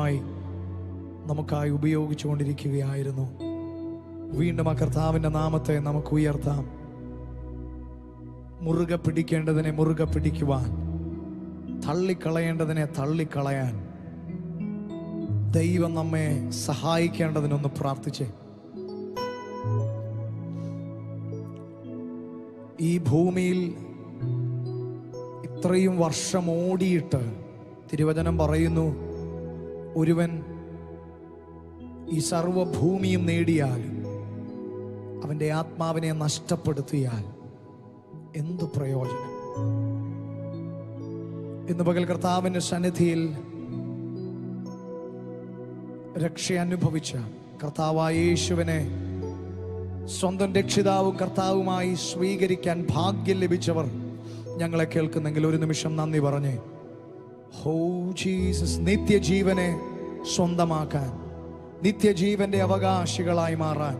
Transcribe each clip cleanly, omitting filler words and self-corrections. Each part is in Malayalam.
നിമിഷമായി നമുക്കായി ഉപയോഗിച്ചുകൊണ്ടിരിക്കുകയായിരുന്നു. വീണ്ടും ആ കർത്താവിൻ്റെ നാമത്തെ നമുക്ക് ഉയർത്താം. മുറുകെ പിടിക്കേണ്ടതിനെ മുറുകെ പിടിക്കുവാൻ, തള്ളിക്കളയേണ്ടതിനെ തള്ളിക്കളയാൻ ദൈവം നമ്മെ സഹായിക്കേണ്ടതിനൊന്ന് പ്രാർത്ഥിച്ചേ. ഈ ഭൂമിയിൽ ഇത്രയും വർഷം ഓടിയിട്ട് തിരുവചനം പറയുന്നു, ഒരുവൻ ഈ സർവഭൂമിയും നേടിയാൽ അവൻ്റെ ആത്മാവിനെ നഷ്ടപ്പെടുത്തിയാൽ എന്തു പ്രയോജനം? ഇന്ന് പകൽ കർത്താവിൻ്റെ സന്നിധിയിൽ രക്ഷ അനുഭവിച്ച കർത്താവായ യേശുവിനെ സ്വന്തം രക്ഷിതാവും കർത്താവുമായി സ്വീകരിക്കാൻ ഭാഗ്യം ലഭിച്ചവർ ഞങ്ങളെ കേൾക്കുന്നെങ്കിൽ ഒരു നിമിഷം നന്ദി പറഞ്ഞേ. ഹോ ജീസസ്, നിത്യജീവനെ സ്വന്തമാക്കാൻ, നിത്യജീവന്റെ അവകാശികളായി മാറാൻ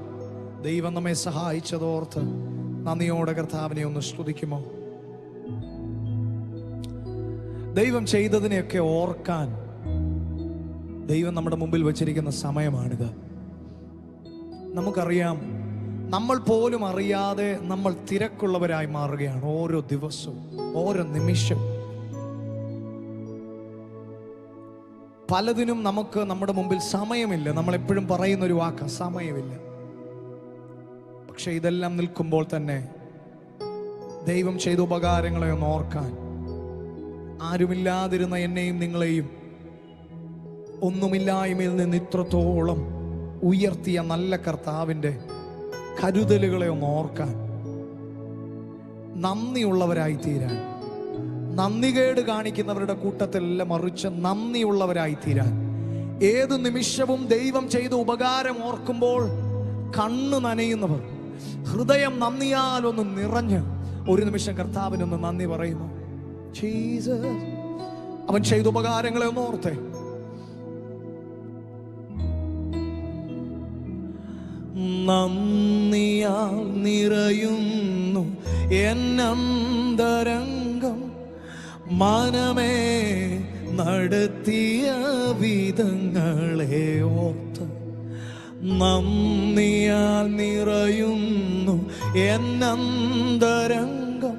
ദൈവം നമ്മെ സഹായിച്ചതോർത്ത് നന്ദിയോടെ കർത്താവിനെ ഒന്ന് സ്തുതിക്കുമോ? ദൈവം ചെയ്തതിനെയൊക്കെ ഓർക്കാൻ ദൈവം നമ്മുടെ മുമ്പിൽ വച്ചിരിക്കുന്ന സമയമാണിത്. നമുക്കറിയാം, നമ്മൾ പോലും അറിയാതെ നമ്മൾ തിരക്കുള്ളവരായി മാറുകയാണ്. ഓരോ ദിവസവും, ഓരോ നിമിഷം പലതിനും നമുക്ക് നമ്മുടെ മുമ്പിൽ സമയമില്ല. നമ്മൾ എപ്പോഴും പറയുന്ന ഒരു വാക്ക് സമയമില്ല. പക്ഷെ ഇതെല്ലാം നിൽക്കുമ്പോൾ തന്നെ ദൈവം ചെയ്ത ഉപകാരങ്ങളെ ഒന്ന് ഓർക്കാൻ, ആരുമില്ലാതിരുന്ന എന്നെയും നിങ്ങളെയും ഒന്നുമില്ലായ്മയിൽ നിന്ന് ഇത്രത്തോളം ഉയർത്തിയ നല്ല കർത്താവിൻ്റെ കരുതലുകളെ ഒന്ന് ഓർക്കാൻ, നന്ദിയുള്ളവരായി തീരാൻ, നന്ദികേട് കാണിക്കുന്നവരുടെ കൂട്ടത്തിലെല്ലാം മറിച്ച് നന്ദിയുള്ളവരായി തീരാൻ, ഏതു നിമിഷവും ദൈവം ചെയ്ത ഉപകാരം ഓർക്കുമ്പോൾ കണ്ണ് നനയുന്നവർ, ഹൃദയം നന്ദിയാൽ ഒന്ന് നിറഞ്ഞ് ഒരു നിമിഷം കർത്താവിനൊന്ന് നന്ദി പറയുന്നു. ജീസസ്, അവൻ ചെയ്ത ഉപകാരങ്ങളെ ഒന്ന് ഓർത്തേ. നന്ദിയാൽ നിറയുന്നു എന്നന്തരംഗം, മനമേ നടത്തിയ വിധങ്ങളെ ഓർത്ത്. നന്ദിയാൽ നിറയുന്നു എന്നന്തരംഗം,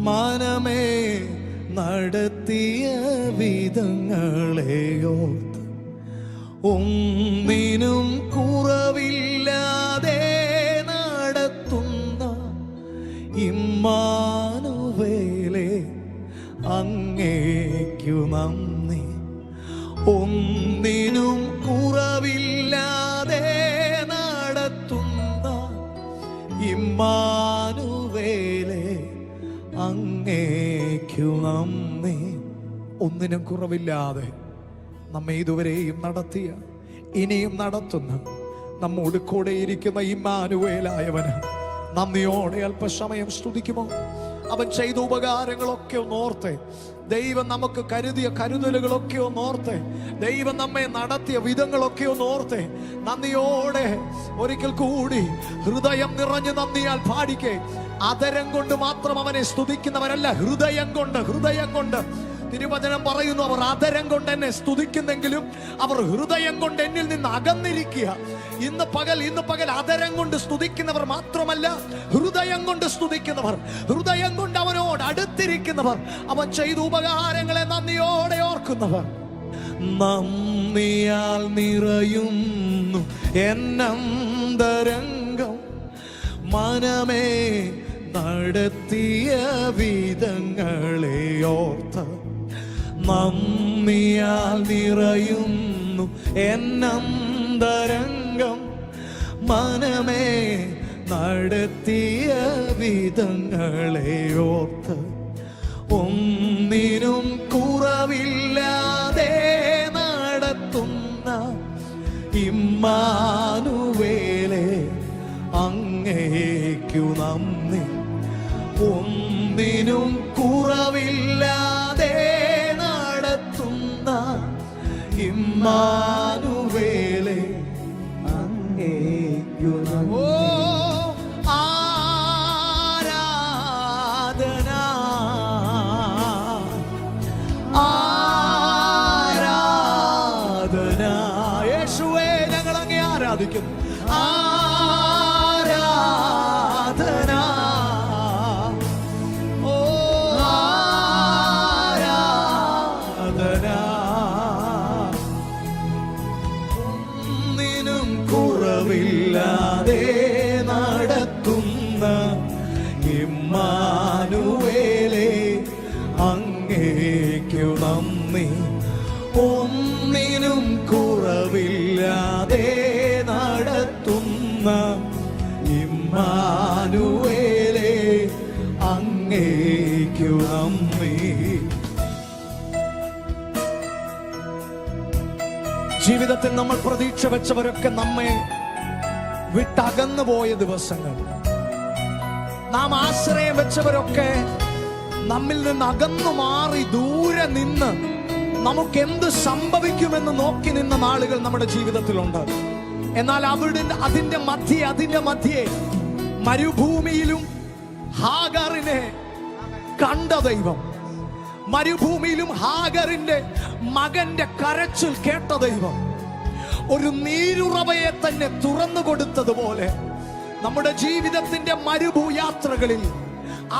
മനമേ നടത്തിയ വിധങ്ങളെ ഓർത്ത്. ഒന്നിനും കുറവില്ലാതെ നടത്തുന്ന ഇമ്മാനുവേലേ, അങ്ങേക്കു നന്ദി. ഒന്നിനും കുറവില്ലാതെ നടത്തുന്ന ഇമ്മാനുവേലേ, അങ്ങേക്കു നന്ദി. ഒന്നിനും കുറവില്ലാതെ നമ്മെ ഇതുവരെയും നടത്തിയ, ഇനിയും നടത്തുന്ന, നമ്മോട് കൂടെ ഇരിക്കുന്ന ഇമ്മാനുവേലായവന് നന്ദിയോടെ അല്പസമയം സ്തുതിക്കുമോ? അവൻ ചെയ്ത ഉപകാരങ്ങളൊക്കെ ഒന്ന് ഓർത്തേ. ദൈവം നമുക്ക് കരുതിയ കരുതലുകളൊക്കെ ഒന്ന് ഓർത്തേ. ദൈവം നമ്മെ നടത്തിയ വിധങ്ങളൊക്കെ ഒന്ന് ഓർത്തേ. നന്ദിയോടെ ഒരിക്കൽ കൂടി ഹൃദയം നിറഞ്ഞ് നന്ദിയാൽ പാടിക്കേ. അതരം കൊണ്ട് മാത്രം അവനെ സ്തുതിക്കുന്നവരല്ല, ഹൃദയം കൊണ്ട്. തിരുവചനം പറയുന്നു, അവർ അതരം കൊണ്ട് എന്നെ സ്തുതിക്കുന്നെങ്കിലും അവർ ഹൃദയം കൊണ്ട് എന്നിൽ നിന്ന് അകന്നിരിക്കുക. ഇന്ന് പകൽ അതരം കൊണ്ട് സ്തുതിക്കുന്നവർ മാത്രമല്ല, ഹൃദയം കൊണ്ട് സ്തുതിക്കുന്നവർ, ഹൃദയം കൊണ്ട് അവനോട് അടുത്തിരിക്കുന്നവർ, അവൻ ചെയ്ത ഉപകാരങ്ങളെ നന്ദിയോടെ ഓർക്കുന്നവർ. നന്ദിയാൽ നിറയുന്നു എന്നന്തരംഗം, മനമേ നടത്തിയ വിധങ്ങളെ ഓർത്ത്. നന്ദിയാൽ നിറയുന്നു എന്നന്തരംഗം, മനമേ നടത്തിയ വിധങ്ങളെ ഓർത്ത്. ഒന്നിനും കുറവില്ലാതെ നടത്തുന്ന ഇമ്മാനുവേലേ, അങ്ങേക്കു നന്ദി. ഒന്നിനും കുറവില്ലാതെ നടത്തുന്ന ഇമ്മാനുവേലേ, അങ്ങേക്കു നന്ദി. ആരാധന ആരാധിക്കുന്നു. ആരാധന, ഓ ആരാധന, ഒന്നിനും കുറവില്ലാതെ നടത്തുന്ന ഇമ്മാനുവേലേ, അങ്ങേക്കു നന്ദി. ഒന്നിനും കുറവില്ലാതെ നടത്തുന്ന ഇമ്മാനുവേലേ, അങ്ങേക്കു നന്ദി. ജീവിതത്തിൽ നമ്മൾ പ്രതീക്ഷ വെച്ചവരൊക്കെ നമ്മെ വിട്ടകന്നു പോയ ദിവസങ്ങൾ, നാം ആശ്രയം വെച്ചവരൊക്കെ നമ്മിൽ നിന്ന് അകന്നു മാറി ദൂരെ നിന്ന് നമുക്ക് എന്ത് സംഭവിക്കുമെന്ന് നോക്കി നിന്ന നാളുകൾ നമ്മുടെ ജീവിതത്തിലുണ്ട്. എന്നാൽ അതിന്റെ മധ്യേ മരുഭൂമിയിലും ഹാഗറിനെ കണ്ട ദൈവം, മരുഭൂമിയിലും ഹാഗറിന്റെ മകന്റെ കരച്ചിൽ കേട്ട ദൈവം, ഒരു നീരുറവയെ തന്നെ തുറന്നു കൊടുത്തതുപോലെ നമ്മുടെ ജീവിതത്തിന്റെ മരുഭൂയാത്രകളിൽ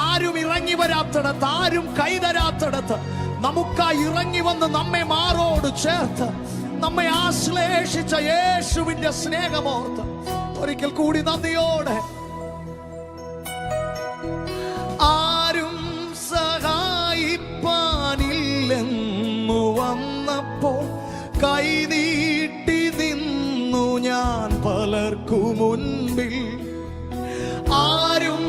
ആരും ഇറങ്ങി വരാത്തിടത്ത്, ആരും കൈതരാത്തിടത്ത് നമുക്കായി ഇറങ്ങി വന്ന് നമ്മെ മാറോട് ചേർത്ത് നമ്മെ ആശ്ലേഷിച്ച യേശുവിന്റെ സ്നേഹമോർത്ത് ഒരിക്കൽ കൂടി നന്ദിയോടെ, ആരും സഹായിപ്പാനില്ലെന്നു വന്നപ്പോൾ കൈനീട്ടി നിന്നു ഞാൻ പലർക്കു മുൻപിൽ. ആരും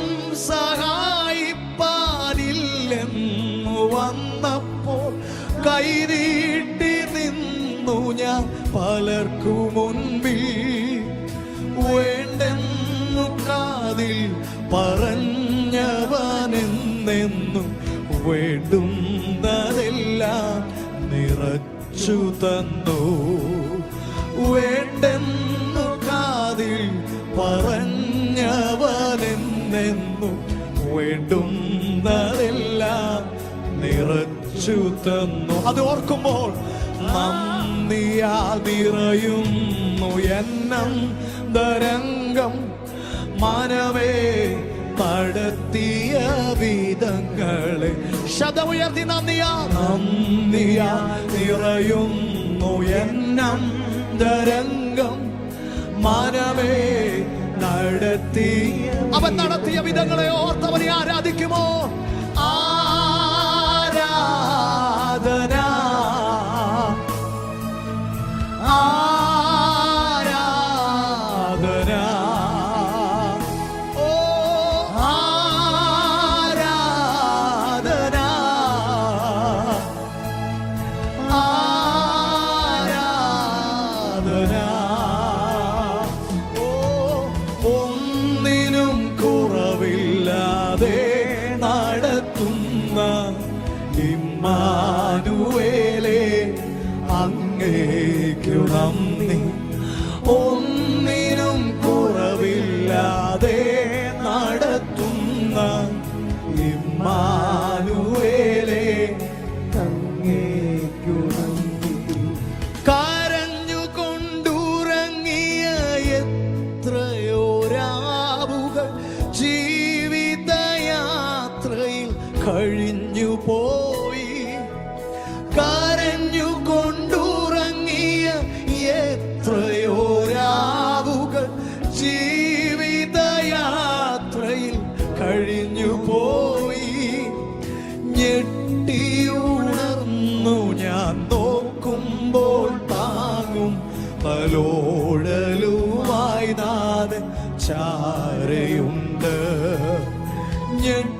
സഹായിപ്പാനില്ലെന്നു വന്നപ്പോൾ കൈനീട്ടി നിന്നു ഞാൻ പലർക്കു മുൻപിൽ. വേണ്ടെന്നു കാതിൽ പറഞ്ഞവനെന്നെന്നും വേണ്ടുന്നതെല്ലാം നിറച്ചു തന്നു. വേണ്ടെന്നു കാതിൽ പറഞ്ഞവനെന്നെന്നും വേണ്ടുന്നതെല്ലാം നിറച്ചു തന്നു. അത് ഓർക്കുമ്പോൾ നന്ദിയാൽ നിറയുന്നു എന്നന്തരംഗം. മനമേ നടത്തിയ വിധങ്ങളെ ശതമുയർത്തി നന്ദിയാൽ നിറയുന്നു എന്നന്തരംഗം. മനമേ അവൻ നടത്തിയ വിധങ്ങളെ ഓർത്തവനെ ആരാധിക്കുമോ? ആരാധന, ആരാധന, ഓ ആരാധന, ആരാധന. ഒന്നിനും കുറവില്ലാതെ നടത്തുന്ന ഇമ്മാനുവേലേ, അങ്ങേക്കു നന്ദി. ഒന്നിനും കുറവില്ലാതെ നടത്തുന്ന ഇമ്മാനുവേലേ, അങ്ങേക്കു നന്ദി. കരഞ്ഞുകൊണ്ടുറങ്ങിയ എത്രയോ രാവുകൾ ജീവിതയാത്രയിൽ കഴിഞ്ഞു പോയി. കരഞ്ഞുകൊണ്ടുറങ്ങിയ എത്രയോ രാവുകൾ ജീവിതയാത്രയിൽ കഴിഞ്ഞു പോയി. ഞെട്ടിയുണർന്നു ഞാൻ നോക്കുമ്പോൾ താങ്ങും തലോടലുമായി നാഥൻ ചാരയുണ്ട്. ഞെട്ടിയുണർന്നു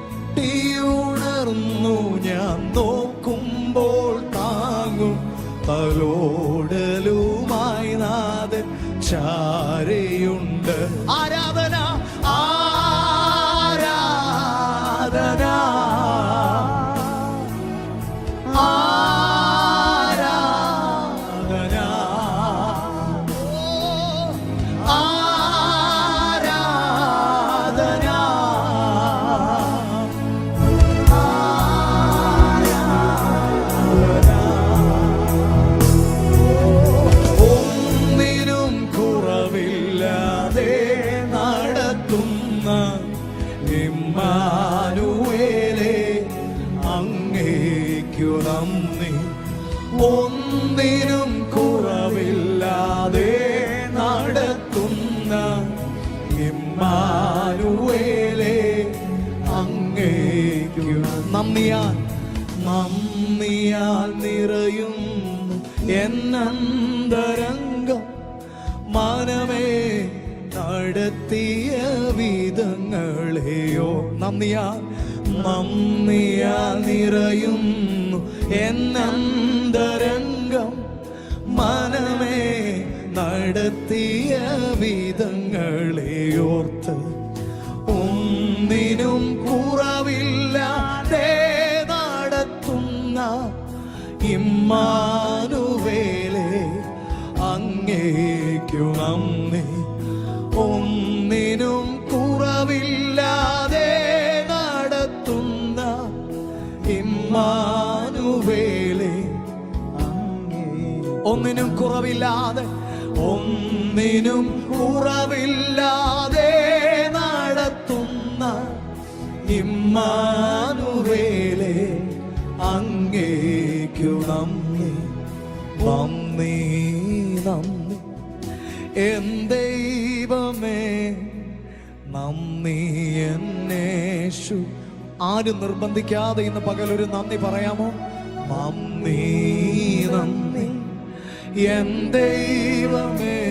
ഞാൻ നോക്കുമ്പോൾ താങ്ങും തലോടലുമായി നാഥൻ ചാരയുണ്ട്. ആരാധന, ആരാധന, ആരാധന, ആരാധന, ഒന്നിനും കുറവില്ല നന്ദിയാൽ നിറയുന്നു എന്നന്തരംഗം. മനമേ നടത്തിയ വിധങ്ങളെയോ നന്ദിയാൽ നിറയുന്നു എന്നന്തരംഗം. മനമേ നടത്തിയ വിധങ്ങളെയോർത്ത് ഒന്നിനും കുറവില്ലാതെ നടത്തുന്ന ഇമ്മാനുവേലേ അങ്ങേക്കു നന്ദി. ഒന്നിനും കുറവില്ലാതെ നടത്തുന്ന ഇമ്മാനുവേലേ ഒന്നിനും കുറവില്ലാതെ നടത്തുന്ന ഇമ്മാനുവേലേ അങ്ങേക്കു നന്ദി. നന്ദി നന്ദി എൻ ദൈവമേ, നന്ദി എന്നേശു. ആരും നിർബന്ധിക്കാതെ ഇന്ന് പകലൊരു നന്ദി പറയാമോ? നന്ദി നന്ദി എൻ ദൈവമേ,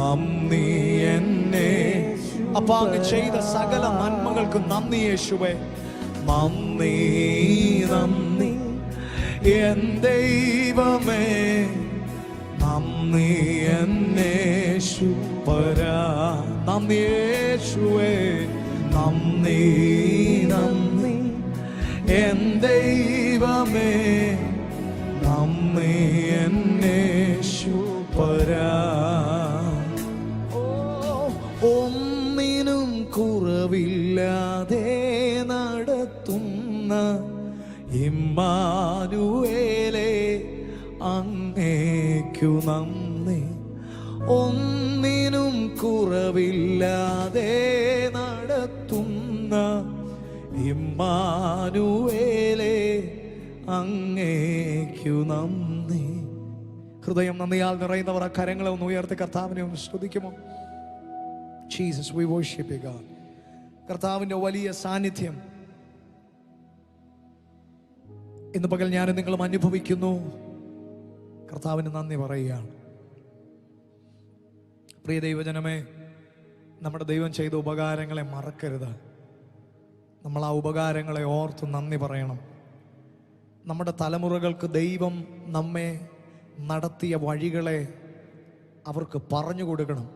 നന്ദി എന്നേശു. അപ്പൊ അങ്ങ് ചെയ്ത സകല നന്മകൾക്ക് നന്ദി യേശുവേ. നന്ദി നന്ദി എൻ ദൈവമേ, നന്ദി എന്നേശു പരാ. നന്ദി യേശുവേ, നന്ദി നന്ദി എൻ ദൈവമേ, നന്ദി എന്നേശു പരാ. ഒന്നിനും കുറവില്ലാതെ നടത്തുന്ന ഇമ്മാനുവേലേ അങ്ങേക്കു നന്ദി. ഒന്നിനും കുറവില്ലാതെ നടത്തുന്ന ഇമ്മാനുവേലേ അങ്ങേക്കു നന്ദി. ഹൃദയം നന്ദിയാൽ നിറയുന്നവർ ആ കരങ്ങളെ ഒന്ന് ഉയർത്തി കർത്താവിനെ ഒന്ന് സ്തുതിക്കുമോ? Jesus, we worship you God. കർത്താവിൻ്റെ വലിയ സാന്നിധ്യം ഇന്ന് പകൽ ഞാനും നിങ്ങളും അനുഭവിക്കുന്നു. കർത്താവിന് നന്ദി പറയുകയാണ്. പ്രിയ ദൈവജനമേ, നമ്മുടെ ദൈവം ചെയ്ത ഉപകാരങ്ങളെ മറക്കരുത്. നമ്മൾ ആ ഉപകാരങ്ങളെ ഓർത്ത് നന്ദി പറയണം. നമ്മുടെ തലമുറകൾക്ക് ദൈവം നമ്മെ നടത്തിയ വഴികളെ അവർക്ക് പറഞ്ഞു കൊടുക്കണം.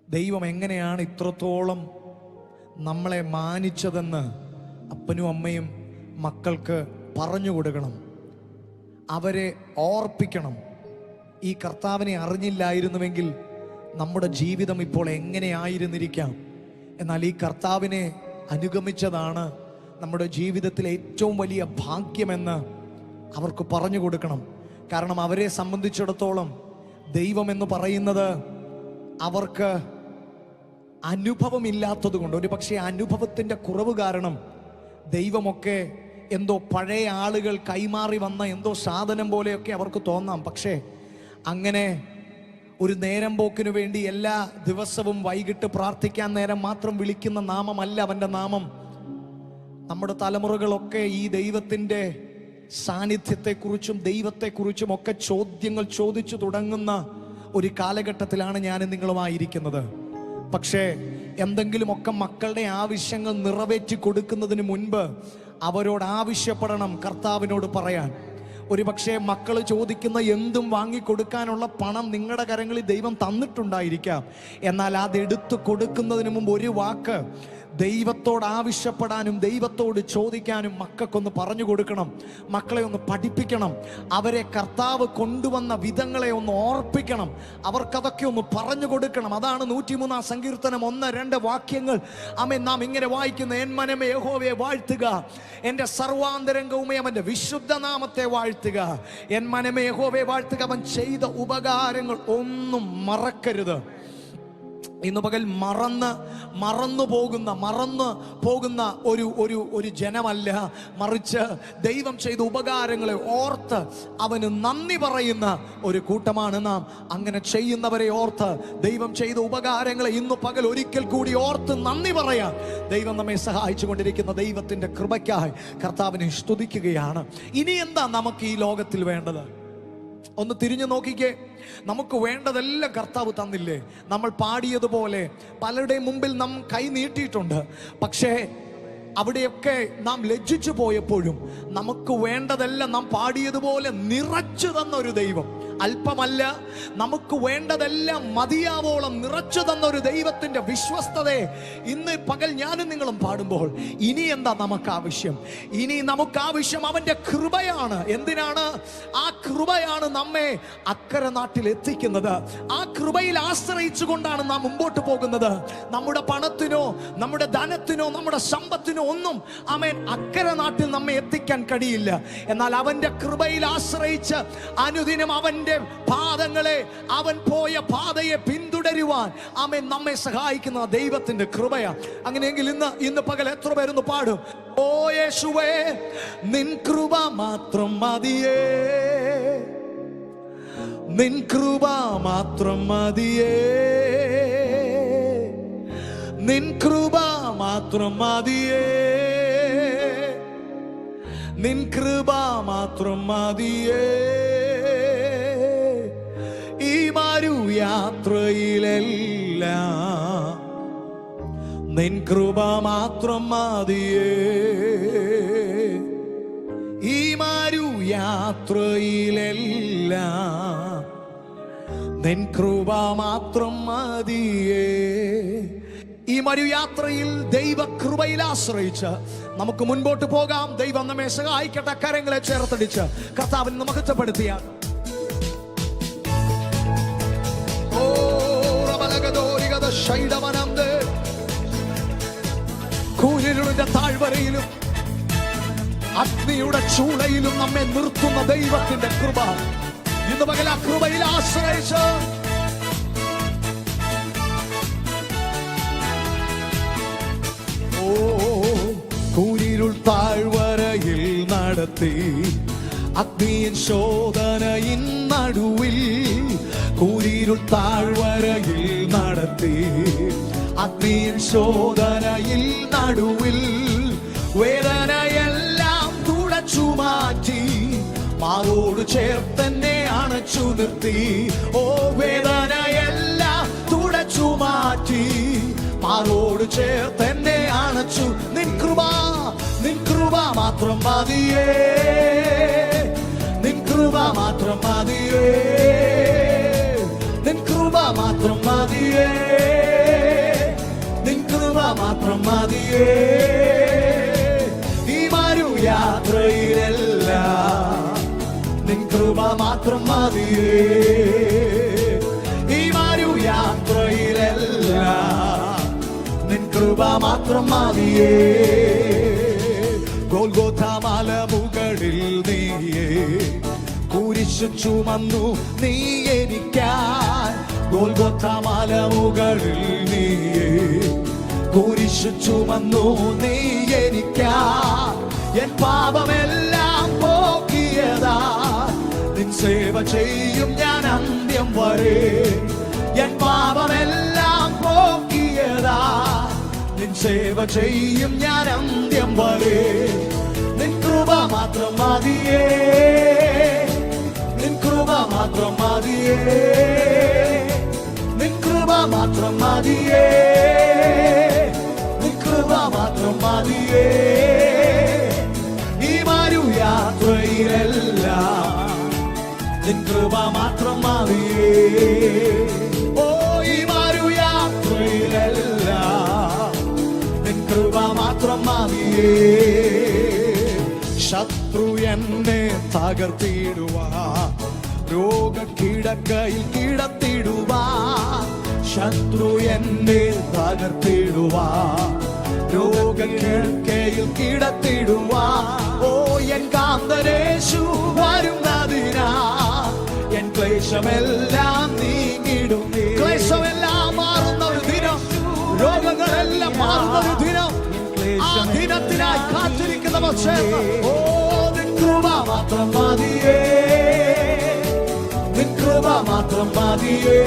ദൈവം എങ്ങനെയാണ് ഇത്രത്തോളം നമ്മളെ മാനിച്ചതെന്ന് അപ്പനും അമ്മയും മക്കൾക്ക് പറഞ്ഞു കൊടുക്കണം. അവരെ ഓർപ്പിക്കണം. ഈ കർത്താവിനെ അറിഞ്ഞില്ലായിരുന്നുവെങ്കിൽ നമ്മുടെ ജീവിതം ഇപ്പോൾ എങ്ങനെയായിരുന്നിരിക്കാം. എന്നാൽ ഈ കർത്താവിനെ അനുഗമിച്ചതാണ് നമ്മുടെ ജീവിതത്തിലെ ഏറ്റവും വലിയ ഭാഗ്യമെന്ന് അവർക്ക് പറഞ്ഞു കൊടുക്കണം. കാരണം അവരെ സംബന്ധിച്ചിടത്തോളം ദൈവം എന്ന് പറയുന്നത് അവർക്ക് അനുഭവമില്ലാത്തത് കൊണ്ട്, ഒരു പക്ഷേ അനുഭവത്തിൻ്റെ കുറവ് കാരണം ദൈവമൊക്കെ എന്തോ പഴയ ആളുകൾ കൈമാറി വന്ന എന്തോ സാധനം പോലെയൊക്കെ അവർക്ക് തോന്നാം. പക്ഷേ അങ്ങനെ ഒരു നേരം പോക്കിനു വേണ്ടി എല്ലാ ദിവസവും വൈകിട്ട് പ്രാർത്ഥിക്കാൻ നേരം മാത്രം വിളിക്കുന്ന നാമമല്ല അവൻ്റെ നാമം. നമ്മുടെ തലമുറകളൊക്കെ ഈ ദൈവത്തിൻ്റെ സാന്നിധ്യത്തെക്കുറിച്ചും ദൈവത്തെക്കുറിച്ചും ഒക്കെ ചോദ്യങ്ങൾ ചോദിച്ചു തുടങ്ങുന്ന ഒരു കാലഘട്ടത്തിലാണ് ഞാൻ നിങ്ങളുമായിരിക്കുന്നത്. പക്ഷേ എന്തെങ്കിലുമൊക്കെ മക്കളുടെ ആവശ്യങ്ങൾ നിറവേറ്റി കൊടുക്കുന്നതിന് മുൻപ് അവരോട് ആവശ്യപ്പെടണം കർത്താവിനോട് പറയാൻ. ഒരു പക്ഷേ മക്കൾ ചോദിക്കുന്ന എന്തും വാങ്ങിക്കൊടുക്കാനുള്ള പണം നിങ്ങളുടെ കരങ്ങളിൽ ദൈവം തന്നിട്ടുണ്ടായിരിക്കാം. എന്നാൽ അതെടുത്ത് കൊടുക്കുന്നതിന് മുമ്പ് ഒരു വാക്ക് ദൈവത്തോട് ആവശ്യപ്പെടാനും ദൈവത്തോട് ചോദിക്കാനും മക്കൾക്കൊന്ന് പറഞ്ഞു കൊടുക്കണം. മക്കളെ ഒന്ന് പഠിപ്പിക്കണം. അവരെ കർത്താവ് കൊണ്ടുവന്ന വിധങ്ങളെ ഒന്ന് ഓർപ്പിക്കണം. അവർക്കതൊക്കെ ഒന്ന് പറഞ്ഞു കൊടുക്കണം. അതാണ് 103 സങ്കീർത്തനം 1-2 വാക്യങ്ങൾ. ആമേൻ. നാം ഇങ്ങനെ വായിക്കുന്ന, എൻ മനമേ യഹോവയെ വാഴ്ത്തുക, എൻ്റെ സർവാന്തരംഗവുമേ അവൻ്റെ വിശുദ്ധ നാമത്തെ വാഴ്ത്തുക. എൻ മനമേ യഹോവയെ വാഴ്ത്തുക, അവൻ ചെയ്ത ഉപകാരങ്ങൾ ഒന്നും മറക്കരുത്. ഇന്ന് പകൽ മറന്നു പോകുന്ന ഒരു ജനമല്ല, മറിച്ച് ദൈവം ചെയ്ത ഉപകാരങ്ങളെ ഓർത്ത് അവന് നന്ദി പറയുന്ന ഒരു കൂട്ടമാണ് നാം. അങ്ങനെ ചെയ്യുന്നവരെ ഓർത്ത്, ദൈവം ചെയ്ത ഉപകാരങ്ങളെ ഇന്ന് പകൽ ഒരിക്കൽ കൂടി ഓർത്ത് നന്ദി പറയാൻ ദൈവം നമ്മെ സഹായിച്ചു കൊണ്ടിരിക്കുന്ന ദൈവത്തിന്റെ കൃപയ്ക്കായി കർത്താവിനെ സ്തുതിക്കുകയാണ്. ഇനി എന്താ നമുക്ക് ഈ ലോകത്തിൽ വേണ്ടത്? ഒന്ന് തിരിഞ്ഞു നോക്കിക്കേ. നമുക്ക് വേണ്ടതെല്ലാം കർത്താവ് തന്നില്ലേ? നമ്മൾ പാടിയതുപോലെ പലരുടെയും മുമ്പിൽ നാം കൈ നീട്ടിയിട്ടുണ്ട്. പക്ഷേ അവിടെയൊക്കെ നാം ലജ്ജിച്ചു പോയപ്പോഴും നമുക്ക് വേണ്ടതെല്ലാം നാം പാടിയതുപോലെ നിറച്ചു തന്ന ഒരു ദൈവം, അല്പമല്ല, നമുക്ക് വേണ്ടതെല്ലാം മതിയാവോളം നിറച്ചു തന്ന ഒരു ദൈവത്തിന്റെ വിശ്വസ്തതയെ ഇന്ന് പകൽ ഞാനും നിങ്ങളും പാടുമ്പോൾ ഇനി എന്താ നമുക്ക് ആവശ്യം? ഇനി നമുക്ക് ആവശ്യം അവന്റെ കൃപയാണ്. എന്തിനാണ്? ആ കൃപയാണ് നമ്മെ അക്കരെ നാട്ടിൽ എത്തിക്കുന്നത്. ആ കൃപയിൽ ആശ്രയിച്ചു കൊണ്ടാണ് നാം മുമ്പോട്ട് പോകുന്നത്. നമ്മുടെ പണത്തിനോ നമ്മുടെ ധനത്തിനോ നമ്മുടെ സമ്പത്തിനോ ഒന്നും ആമേൻ അക്കരെ നാട്ടിൽ നമ്മെ എത്തിക്കാൻ കഴിയില്ല. എന്നാൽ അവന്റെ കൃപയിൽ ആശ്രയിച്ച് അനുദിനം അവന്റെ പാദങ്ങളെ, അവൻ പോയ പാതയെ പിന്തുടരുവാൻ ആമേൻ നമ്മെ സഹായിക്കുന്ന ദൈവത്തിന്റെ കൃപയാ. അങ്ങനെയെങ്കിൽ ഇന്ന് പകൽ എത്ര പേരൊന്ന് പാടും? ഓ യേശുവേ, നിൻ കൃപ മാത്രം മതിയേ, നിൻ കൃപ മാത്രം മതിയേ, നിൻ കൃപ മാത്രം മതിയേ, നിൻ കൃപ മാത്രം മതിയേ. ഈ യാത്രയിലെല്ലാം നിൻ കൃപ മാത്രം മതിയേ. ഈ യാത്രയിലെല്ലാം നിൻ കൃപ മാത്രം മതിയേ. ഈ യാത്രയിൽ ദൈവകൃപയിൽ ആശ്രയിച്ച് നമുക്ക് മുൻപോട്ട് പോകാം. ദൈവം നമ്മെ സഹായിക്കട്ടെ. കരങ്ങളെ ചേർത്തടിച്ച് കർത്താവിനെ മഹത്വപ്പെടുത്തിയാണ്. കൂരിരുളിന്റെ താഴ്വരയിലും അഗ്നിയുടെ ചൂളയിലും നമ്മെ നിർത്തുന്ന ദൈവത്തിന്റെ കൃപ ഇന്ന് പകൽ ആ കൃപയിൽ ആശ്രയിച്ച് കൂരിരുൾ താഴ്വരയിൽ നടത്തി അഗ്നിயின் ശോധനയിൻ നടുവിൽ, കൂരിരുൾ താഴ്വരയിൽ നടത്തി അഗ്നിயின் ശോധനയിൽ നടുവിൽ വേദനയെല്ലാം തുടച്ചു മാറ്റി മാറോട് ചേർത്തന്നെ അണച്ചു നിർത്തി. ഓ വേദനയെല്ലാം തുടച്ചു മാറ്റി മാറോട് ചേർത്തന്നെ അണച്ചു. നിൻ കൃപ മാത്രം മതിയേ, നിൻ കൃപ മാത്രം മതിയേ, നിൻ കൃപ മാത്രം മതിയേ, നിൻ കൃപ മാത്രം മതിയേ. ഈ യാത്രയിലെല്ലാം നിൻ കൃപ മാത്രം മതിയേ. ഈ യാത്രയിലെല്ലാം നിൻ കൃപ മാത്രം മതിയേ. ഗോൽഗോഥാ മലമുകളിൽ നീയേ കുരിശു ചുമന്നു നീ എനിക്കായി. ഗോൽഗോഥാ മലമുകളിൽ നീയേ കുരിശു ചുമന്നു നീ എനിക്കായി. എൻ പാപമെല്ലാം പോക്കിയതാ, നിൻ സേവ ചെയ്യും ഞാൻ അന്ത്യം വരെ. എൻ പാപമെല്ലാം പോക്കിയതാ, നിൻ സേവ ചെയ്യും ഞാൻ അന്ത്യം വരെ. നിൻ കൃപ മാത്രം മതിയേ, നിൻ കൃപ മാത്രം മതിയേ, നിൻ കൃപ മാത്രം മതിയേ, നിൻ കൃപ മാത്രം മതിയേ. ഈ യാത്രയിലെല്ലാം നിൻ കൃപ മാത്രം മതിയേ. ഓ ഈ യാത്രയിലെല്ലാം നിൻ കൃപ മാത്രം മതിയേ. ശത്രു എന്നെ തകർത്തിടുവാ, രോഗക്കിടക്കയിൽ കിടത്തിടുവാ. ശത്രു എന്നെ തകർത്തിടുവാ, രോഗക്കിടക്കയിൽ കിടത്തിടുവാ. ഓ എൻ കാന്തരേശു വരുന്നതിനാ എൻ ക്ലേശമെല്ലാം നീങ്ങിടും. ക്ലേശമെല്ലാം മാറുന്ന ഒരു രോഗങ്ങളെല്ലാം മാറുന്ന ഒരു ദിനം. ആ ദിനത്തിനായി കാത്തിരിക്കുന്നവർ ചേർന്ന് ഓ നിൻ കൃപ മാത്രം മതിയേ, നിൻ കൃപ മാത്രം മതിയേ,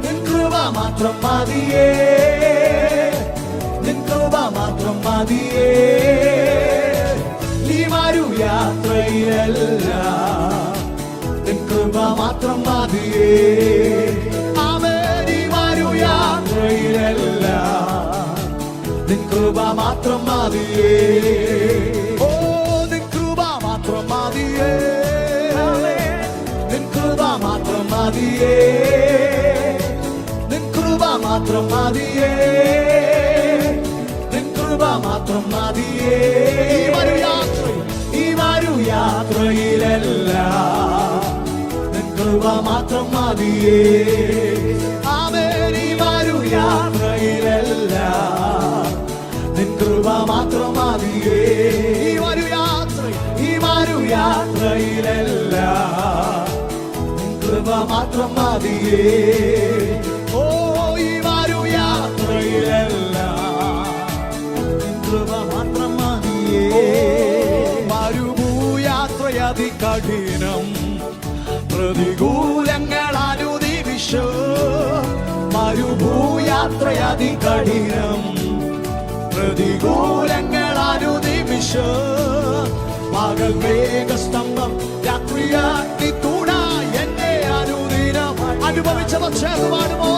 നിൻ കൃപ മാത്രം മതിയേ, നിൻ കൃപ മാത്രം മതിയേ. ഈ വരൂ യാത്രയിലെല്ലാം നിൻ കൃപ മാത്രം മതിയേ. ആമേൻ. ഈ വരൂ യാത്രയിലെല്ലാം നിൻ കൃപ മാത്രം മതിയേ. ഓ നിൻ കൃപ മാത്രം മതിയേ, നിൻ കൃപ മാത്രം മതിയേ, നിൻ കൃപ മാത്രം മതിയേ, നിൻ കൃപ മാത്രം മതിയേ. ഈ വരൂ യാത്രയിലെല്ലാം നിൻ കൃപ മാത്രം മതിയേ. ആമേൻ. ഈ വരൂ യാത്രയിലെല്ലാം നിൻ കൃപ മാത്രം മതിയേ. ഈ വരൂ യാത്രയിലെല്ലാം നിൻ കൃപ മാത്രം മതിയേ. ഓ ഈ വരൂ യാത്രയിലെല്ലാം നിൻ കൃപ മാത്രം മതിയേ. മരുഭൂയാത്രയതി കഠിനം, പ്രതികൂലങ്ങളാലു നിമിഷം. മരുഭൂയാത്രയതി കഠിനം, പ്രതികൂലങ്ങളാലു നിമിഷം. പകൽ മേഘസ്തംഭം, രാത്രിയാഗ്നി തൂണ എന്നെ അനുദിനം. അനുഭവിച്ചവർ ചേർന്ന് പാടുമോ?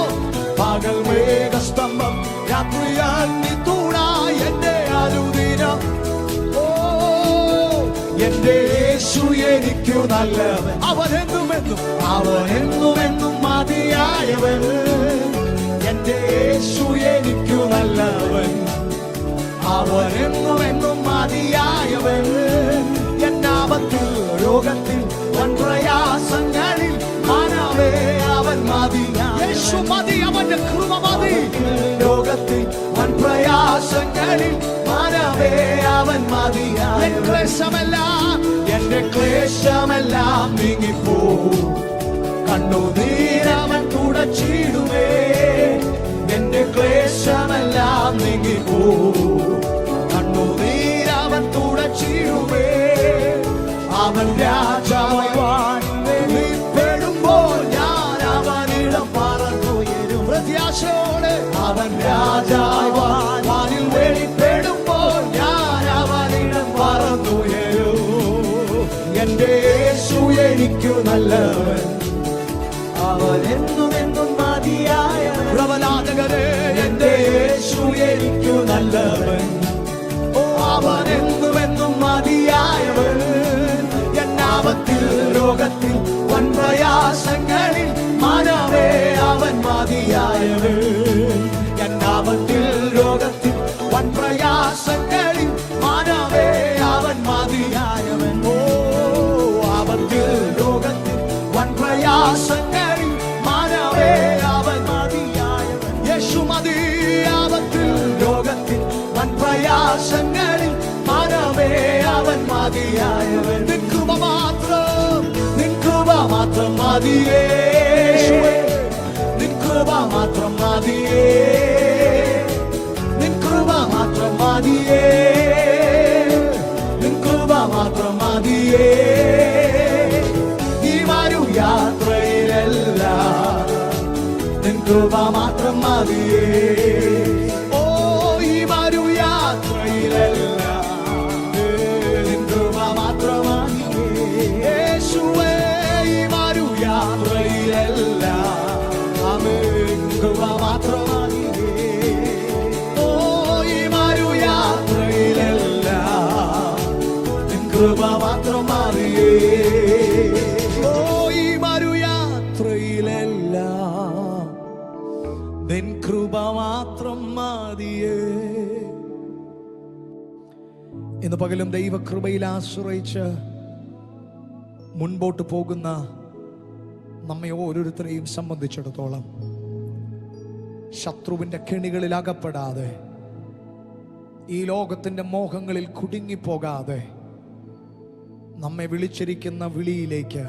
പകൽ മേഘസ്തംഭം, രാത്രിയാഗ്നി തൂണ എന്നെ അനുദിനം. ഓ എന്റെ യേശു എനിക്കു നല്ലവൻ, അവനെന്നുമെന്നും മതിയായവൻ. എന്റെ യേശു എനിക്കു നല്ലവൻ, അവനെന്നുമെന്നും മതിയായവൻ. എന്നാപത്തിൽ രോഗത്തിൽ വൻപ്രയാസങ്ങളിൽ മാനവേ അവൻ മതി. യേശു മതി, അവന്റെ കൃപ മതി. രോഗത്തിൽ വൻപ്രയാസങ്ങളിൽ മാനവേ അവൻ മതി. എന്റെ ക്ലേശമെല്ലാം നീങ്ങിപ്പോ, കണ്ണുനീരവൻ തുടച്ചിടുമേ. എന്റെ ക്ലേശമെല്ലാം നീങ്ങിപ്പോ, കണ്ണുനീരവൻ തുടച്ചിടുമേ. അവൻ രാജാവാൻ വെളിപ്പെടുമ്പോൾ ഞാൻ അവനിടം പറന്നുയരും. പ്രത്യാശയോടെ അവൻ രാജാവാൻ വാനിൽ വെളിപ്പെടുമ്പോൾ ഞാൻ അവനിടം പറന്നുയരും. എന്റെ യേശു എനിക്കു നല്ലവൻ, അവനെന്നുമെന്നും മതിയായവൻ. പ്രവലാജകരെ എന്റെ യേശു എനിക്കു നല്ലവൻ, അവനെന്നുമെന്നും മതിയായവൻ. എന്നാപത്തിൽ രോഗത്തിൽ വൻപ്രയാസങ്ങളിൽ മാനവേ അവൻ മതിയായവൻ. എന്നാപത്തിൽ രോഗത്തിൽ വൻപ്രയാസങ്ങളിൽ മാനവേ അവൻ മതിയായവൻ. ഓ ആപത്തിൽ രോഗത്തിൽ വൻപ്രയാസങ്ങളിൽ മാനവേ അവൻ മതിയായവൻ. യേശു മതി. ആപത്തിൽ രോഗത്തിൽ വൻപ്രയാസങ്ങളിൽ മാനവേ അവൻ മതിയായവൻ. നിൻ കൃപ മാത്രം, നിൻ കൃപ മാത്രം മതിയേ, നിൻ കൃപ മാത്രം മതിയേ, നിൻ കൃപ മാത്രം മതിയേ, നിൻ കൃപ മാത്രം മതിയേ. ഈ വരൂ യാത്രയിലെല്ലാം നിൻ കൃപ മാത്രം മതിയേ. ഓ ഈ വരൂ യാത്രയിലെല്ലാം നിൻ കൃപ മാത്രം മതിയേ. യേശുവേ ഈ വരൂ യാത്രയിലെല്ലാം ആമേൻ കൃപ മാത്രം മതിയേ. ഓ ഈ വരൂ യാത്രയിലെല്ലാം നിൻ കൃപ മാത്രം മതിയേ. ഓ ഈ വരൂ യാത്രയിലെല്ലാം നിൻ കൃപ മാത്രം മതിയേ. ഇന്ന് പകലും ദൈവകൃപയിൽ ആശ്രയിച്ച് മുൻപോട്ട് പോകുന്ന നമ്മെ ഓരോരുത്തരെയും സംബന്ധിച്ചിടത്തോളം ശത്രുവിന്റെ കെണികളിൽ അകപ്പെടാതെ, ഈ ലോകത്തിന്റെ മോഹങ്ങളിൽ കുടുങ്ങിപ്പോകാതെ, നമ്മെ വിളിച്ചിരിക്കുന്ന വിളിയിലേക്ക്,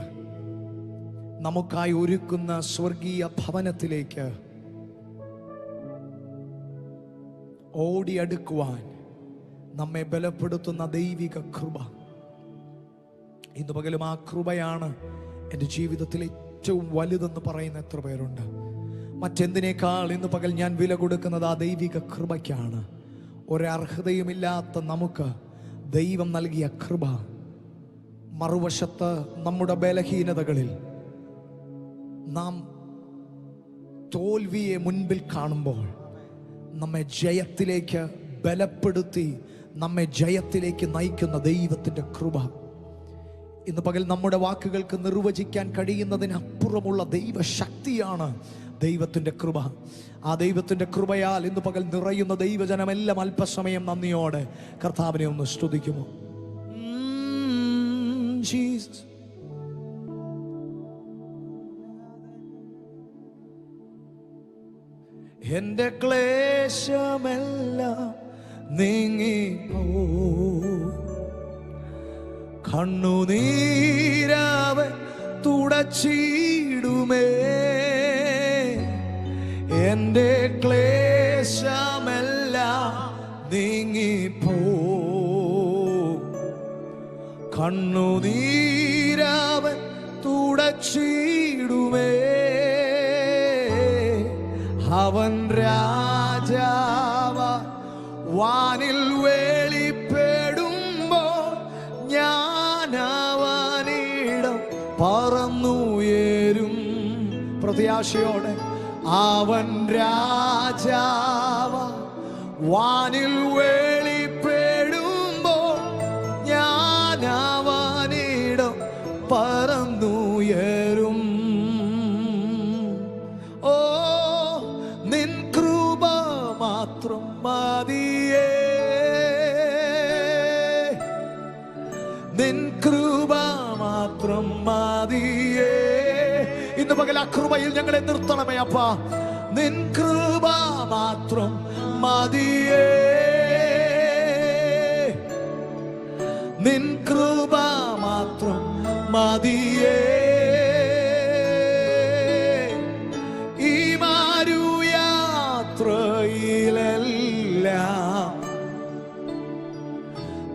നമുക്കായി ഒരുക്കുന്ന സ്വർഗീയ ഭവനത്തിലേക്ക് ഓടിയടുക്കുവാൻ നമ്മെ ബലപ്പെടുത്തുന്ന ദൈവിക കൃപ. ഇന്ന് പകലും ആ കൃപയാണ് എൻ്റെ ജീവിതത്തിൽ ഏറ്റവും വലുതെന്ന് പറയുന്ന എത്ര പേരുണ്ട്? മറ്റെന്തിനേക്കാൾ ഇന്ന് പകൽ ഞാൻ വില കൊടുക്കുന്നത് ആ ദൈവിക കൃപയ്ക്കാണ്. ഒരർഹതയുമില്ലാത്ത നമുക്ക് ദൈവം നൽകിയ കൃപ. മറുവശത്ത് നമ്മുടെ ബലഹീനതകളിൽ നാം തോൽവിയെ മുൻപിൽ കാണുമ്പോൾ നമ്മെ ജയത്തിലേക്ക് ബലപ്പെടുത്തി നമ്മെ ജയത്തിലേക്ക് നയിക്കുന്ന ദൈവത്തിൻ്റെ കൃപ. ഇന്ന് പകൽ നമ്മുടെ വാക്കുകൾക്ക് നിർവചിക്കാൻ കഴിയുന്നതിനപ്പുറമുള്ള ദൈവശക്തിയാണ് ദൈവത്തിൻ്റെ കൃപ. ആ ദൈവത്തിൻ്റെ കൃപയാൽ ഇന്ന് പകൽ നിറയുന്ന ദൈവജനമെല്ലാം അല്പസമയം നന്ദിയോടെ കർത്താവിനെ ഒന്ന് സ്തുതിക്കുമോ? ജീസസ്. എന്റെ ക്ലേശമെല്ലാം നീങ്ങിപ്പോ, കണ്ണുനീരാവൻ തുടച്ചിടുമേ. എന്റെ ക്ലേശമെല്ലാം നീങ്ങിപ്പോ, കണ്ണുനീരാവൻ തുടച്ചിടുമേ. അവൻ രാജാവ വാനിൽ വെളിപ്പെടുമ്പോൾ ഞാൻ അവനിടം പറന്നുയരും. പ്രത്യാശയോടെ അവൻ രാജാവ വാനിൽ വെളിപ്പെടുമ്പോൾ ഞാൻ അവനിടം പറന്നുയരും. ഓ നിൻ കൃപ മാത്രം മതിയേ, നിൻ കൃപ മാത്രം മതിയേ. ഇന്ന് പകൽ ആ കൃപയിൽ ഞങ്ങളെ നിർത്തണമേ അപ്പാ. നിൻ കൃപ മാത്രം മതിയേ, നിൻ കൃപ മാത്രം മതിയേ. ഈ മാരുയാത്രയിലെല്ലാം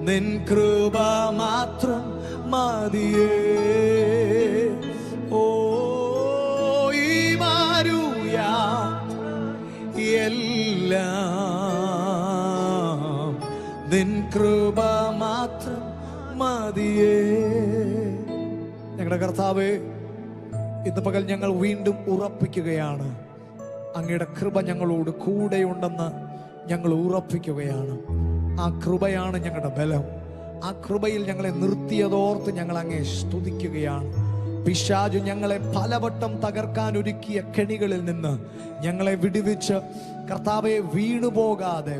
നിൻ കൃപ മാത്രം മതിയേ. ഓ ഈ മാരുയാത്രയെല്ലാം നിൻ കൃപ മാത്രം മതിയേ. ഞങ്ങളുടെ കർത്താവേ, ഇന്ന് പകൽ ഞങ്ങൾ വീണ്ടും ഉറപ്പിക്കുകയാണ്, അങ്ങയുടെ കൃപ ഞങ്ങളോട് കൂടെയുണ്ടെന്ന് ഞങ്ങൾ ഉറപ്പിക്കുകയാണ്. ആ കൃപയാണ് ഞങ്ങളുടെ ബലം. ആ കൃപയിൽ ഞങ്ങളെ നിർത്തിയതോർത്ത് ഞങ്ങൾ അങ്ങേ സ്തുതിക്കുകയാണ്. പിശാചു ഞങ്ങളെ പലവട്ടം തകർക്കാൻ ഒരുക്കിയ കെണികളിൽ നിന്ന് ഞങ്ങളെ വിടുവിച്ച് കർത്താവെ വീണുപോകാതെ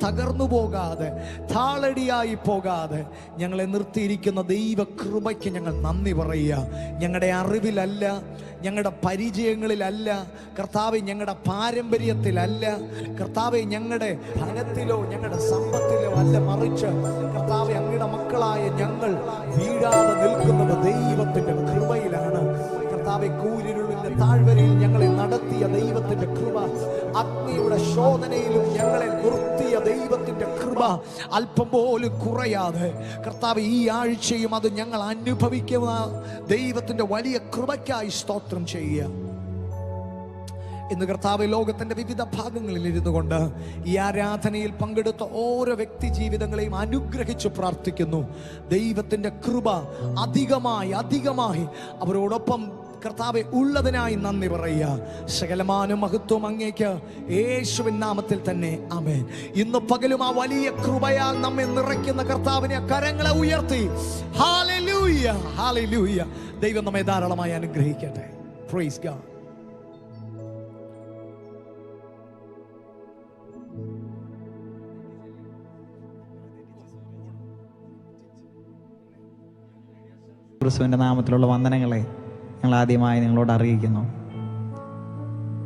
തകർന്നു പോകാതെ താളടിയായി പോകാതെ ഞങ്ങളെ നിർത്തിയിരിക്കുന്ന ദൈവ കൃപയ്ക്ക് ഞങ്ങൾ നന്ദി പറയുക. ഞങ്ങളുടെ അറിവിലല്ല, ഞങ്ങളുടെ പരിചയങ്ങളിലല്ല കർത്താവെ, ഞങ്ങളുടെ പാരമ്പര്യത്തിലല്ല കർത്താവെ, ഞങ്ങളുടെ ധനത്തിലോ ഞങ്ങളുടെ സമ്പത്തിലോ അല്ല, മറിച്ച് കർത്താവെ അങ്ങയുടെ മക്കളായ ഞങ്ങൾ വീഴാതെ നിൽക്കുന്നത് ദൈവത്തിന്റെ കൃപയിലാണ്. കർത്താവെ, കൂരിരുളിന്റെ താഴ്വരയിൽ ഞങ്ങളെ നടത്തിയ ദൈവത്തിന്റെ കൃപ, അഗ്നിയുടെ ശോധനയിലും ഞങ്ങളെ നിർത്തിയ ദൈവത്തിന്റെ കൃപ അല്പം പോലും കുറയാതെ കർത്താവ് ഈ ആഴ്ചയും അത് ഞങ്ങൾ അനുഭവിക്കുന്ന ദൈവത്തിന്റെ വലിയ കൃപയ്ക്കായി സ്തോത്രം ചെയ്യുക. ഇന്ന് കർത്താവ് ലോകത്തിന്റെ വിവിധ ഭാഗങ്ങളിൽ ഇരുന്നു കൊണ്ട് ഈ ആരാധനയിൽ പങ്കെടുത്ത ഓരോ വ്യക്തി ജീവിതങ്ങളെയും അനുഗ്രഹിച്ച് പ്രാർത്ഥിക്കുന്നു. ദൈവത്തിന്റെ കൃപ അധികമായി അവരോടൊപ്പം കർത്താവെ ഉള്ളതിനായി നന്ദി പറയുക. സകലമാന മഹത്വം അങ്ങേക്ക് യേശുവിൻ നാമത്തിൽ തന്നെ ആമേൻ. ഇന്ന് പകലും ആ വലിയ കൃപയാൽ നമ്മെ നിറയ്ക്കുന്ന കർത്താവിനെ കരങ്ങളെ ഉയർത്തി ഹല്ലേലൂയ, ഹല്ലേലൂയ. ദൈവം നമ്മെ ധാരാളമായി അനുഗ്രഹിക്കട്ടെ. Praise God. ക്രിസ്തുവിൻ്റെ നാമത്തിലുള്ള വന്ദനങ്ങളെ ഞങ്ങൾ ആദ്യമായി നിങ്ങളോട് അറിയിക്കുന്നു.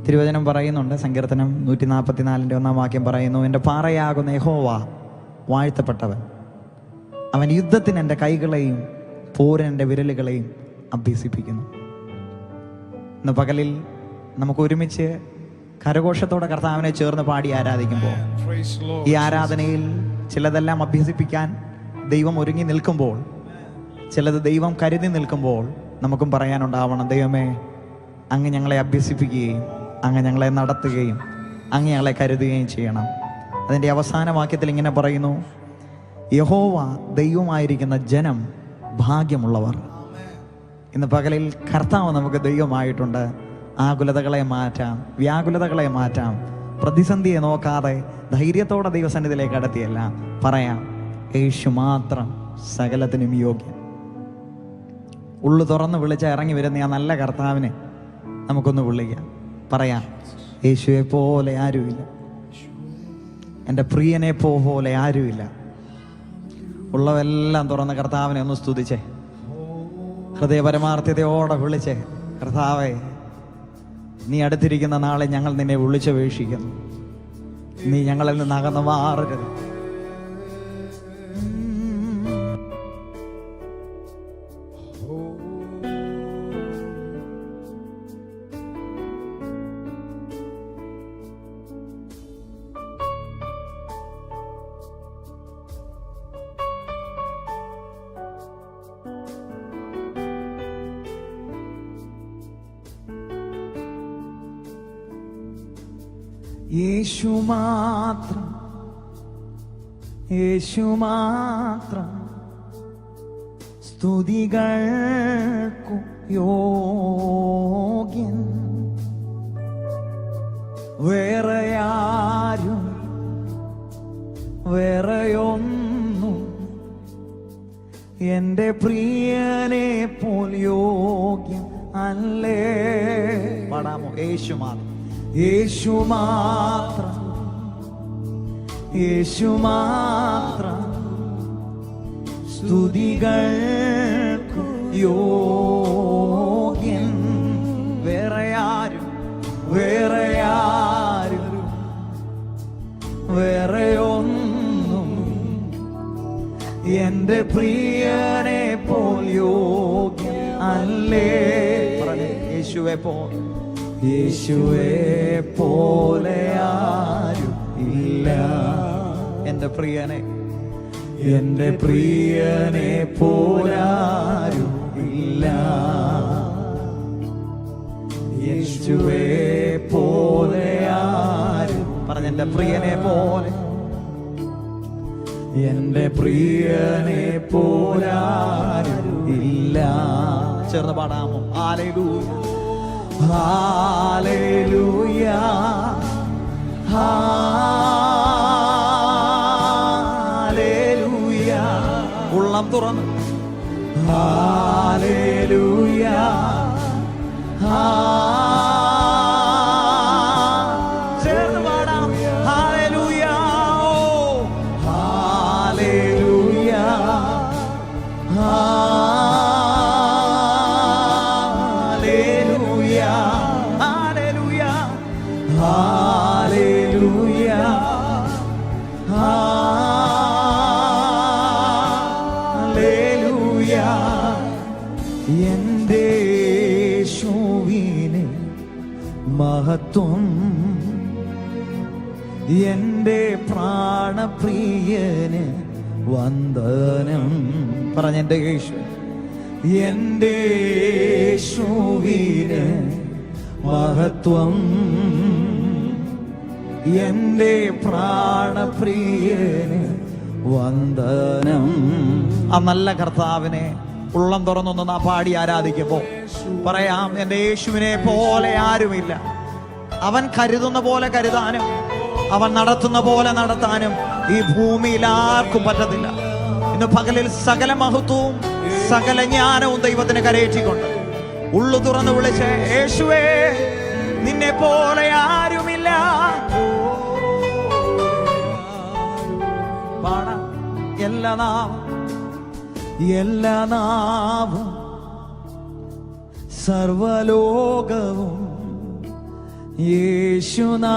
തിരുവചനം പറയുന്നുണ്ട്, സങ്കീർത്തനം 144 1 വാക്യം പറയുന്നു, എൻ്റെ പാറയാകുന്ന യഹോവ വാഴ്ത്തപ്പെട്ടവൻ, അവൻ യുദ്ധത്തിന് എൻ്റെ കൈകളെയും പോരിന് എൻ്റെ വിരലുകളെയും അഭ്യസിപ്പിക്കുന്നു. ഇന്ന് പകലിൽ നമുക്ക് ഒരുമിച്ച് കരഘോഷത്തോടെ കർത്താവിനെ ചേർന്ന് പാടി ആരാധിക്കുമ്പോൾ, Praise the Lord. ഈ ആരാധനയിൽ ചിലതെല്ലാം അഭ്യസിപ്പിക്കാൻ ദൈവം ഒരുങ്ങി നിൽക്കുമ്പോൾ, ചിലത് ദൈവം കരുതി നിൽക്കുമ്പോൾ നമുക്കും പറയാനുണ്ടാവണം, ദൈവമേ അങ്ങ് ഞങ്ങളെ അഭ്യസിപ്പിക്കുകയും അങ്ങ് ഞങ്ങളെ നടത്തുകയും അങ്ങ് ഞങ്ങളെ കരുതുകയും ചെയ്യണം. അതിൻ്റെ അവസാന വാക്യത്തിൽ ഇങ്ങനെ പറയുന്നു, യഹോവ ദൈവമായിരിക്കുന്ന ജനം ഭാഗ്യമുള്ളവർ. ഇന്ന് പകലിൽ കർത്താവ് നമുക്ക് ദൈവമായിട്ടുണ്ട്. ആകുലതകളെ മാറ്റാം, വ്യാകുലതകളെ മാറ്റാം. പ്രതിസന്ധിയെ നോക്കാതെ ധൈര്യത്തോടെ ദൈവസന്നിധിയിലേക്ക് കടത്തിയല്ല പറയാം, യേശു മാത്രം സകലത്തിനും യോഗ്യൻ. ഉള്ളു തുറന്ന് വിളിച്ച ഇറങ്ങി വരുന്ന ആ നല്ല കർത്താവിനെ നമുക്കൊന്ന് വിളിക്കാം, പറയാം, യേശുവെ പോലെ ആരുമില്ല, എൻ്റെ പ്രിയനെ പോലെ ആരുമില്ല. ഉള്ളവെല്ലാം തുറന്ന് കർത്താവിനെ ഒന്ന് സ്തുതിച്ചേ, ഹൃദയപരമാർത്ഥതയോടെ വിളിച്ചേ, കർത്താവേ നീ അടുത്തിരിക്കുന്ന നാളെ ഞങ്ങൾ നിന്നെ വിളിച്ചപേക്ഷിക്കുന്നു, നീ ഞങ്ങളിൽ നിന്ന് അകന്നു മാറരുത്. യേശു മാത്രം, യേശു മാത്രം സ്തുതികൾക്കു യോഗ്യൻ. വേറെയാരും വേറെയൊന്നും എൻ്റെ പ്രിയനെ പോൽ യോഗ്യൻ അല്ലേ. പാടാമോ? യേശു മാത്രം, യേശു മാത്രം, യേശു മാത്രം സ്തുതികൾക്കു യോഗ്യൻ. വേറെയാരും വേറെയാരും വേറെയൊന്നും എൻ്റെ പ്രിയനെ പോൽ യോഗ്യൻ അല്ലേ. യേശുവെ പോലെ, യേശുവെ പോലെ ആരും ഇല്ല. എൻ്റെ പ്രിയനെ, എൻ്റെ പ്രിയനെ പോലാരും ഇല്ല. യേശുവെ പോലെ ആരും, പറഞ്ഞ എൻ്റെ പ്രിയനെ പോലെ, എൻ്റെ പ്രിയനെ പോലാരും ഇല്ല. ചേർന്ന് പാടാമോ? Hallelujah, hallelujah, hallelujah. ഉള്ളം തുറന്ന് ഹല്ലേലൂയ, ചേർന്ന് പാടാം. Hallelujah, hallelujah, hallelujah, hallelujah. എൻ്റെ യേശുവിന് മഹത്വം, എൻ്റെ പ്രാണപ്രിയന് വന്ദനം. പറഞ്ഞ എൻ്റെ യേശു, എൻ്റെ യേശുവിന് മഹത്വം, എൻ്റെ പ്രാണപ്രിയന് വന്ദനം. ആ നല്ല കർത്താവിനെ ഉള്ളം തുറന്നൊന്ന് നാം പാടി ആരാധിക്കുമ്പോൾ പറയാം, എൻ്റെ യേശുവിനെ പോലെ ആരുമില്ല. അവൻ കരുതുന്ന പോലെ കരുതാനും അവൻ നടത്തുന്ന പോലെ നടത്താനും ഈ ഭൂമിയിൽ ആർക്കും പറ്റത്തില്ല. ഇന്ന് പകലിൽ സകല മഹത്വവും സകല ജ്ഞാനവും ദൈവത്തിന് കരയേറ്റിക്കൊണ്ട് ഉള്ളു തുറന്ന് വിളിച്ച്, യേശുവേ നിന്നെ പോലെ ആരുമില്ല. പാടാം. എല്ലാ നാവും സർവലോകവും യേശുനാമം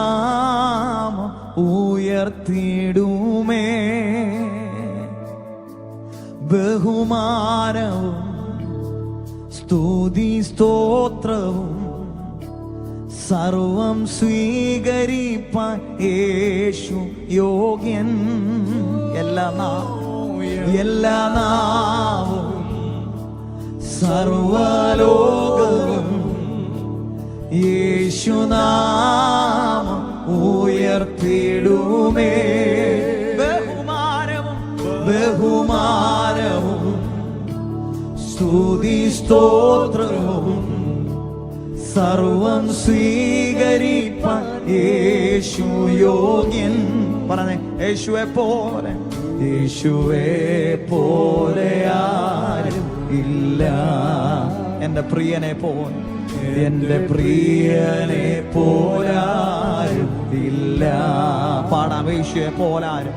ഉയർത്തിടുമേ. ബഹുമാനവും സ്തുതി സ്തോത്രവും സർവം സ്വീകരിപ്പാൻ യേശു യോഗ്യൻ. എല്ലാ നാവും സർവലോകവും യേശുനാമം ഉയർത്തിടുമേ. ബഹുമാനവും സ്തുതി സ്തോത്രവും സർവം സ്വീകരിപ്പാൻ യേശു യോഗ്യൻ. പറഞ്ഞേ, യേശുവെ പോലെ ആരും ഇല്ല. എൻ്റെ പ്രിയനെ പോലാരും ഇല്ല. പാടാം, യേശുവെ പോലാരും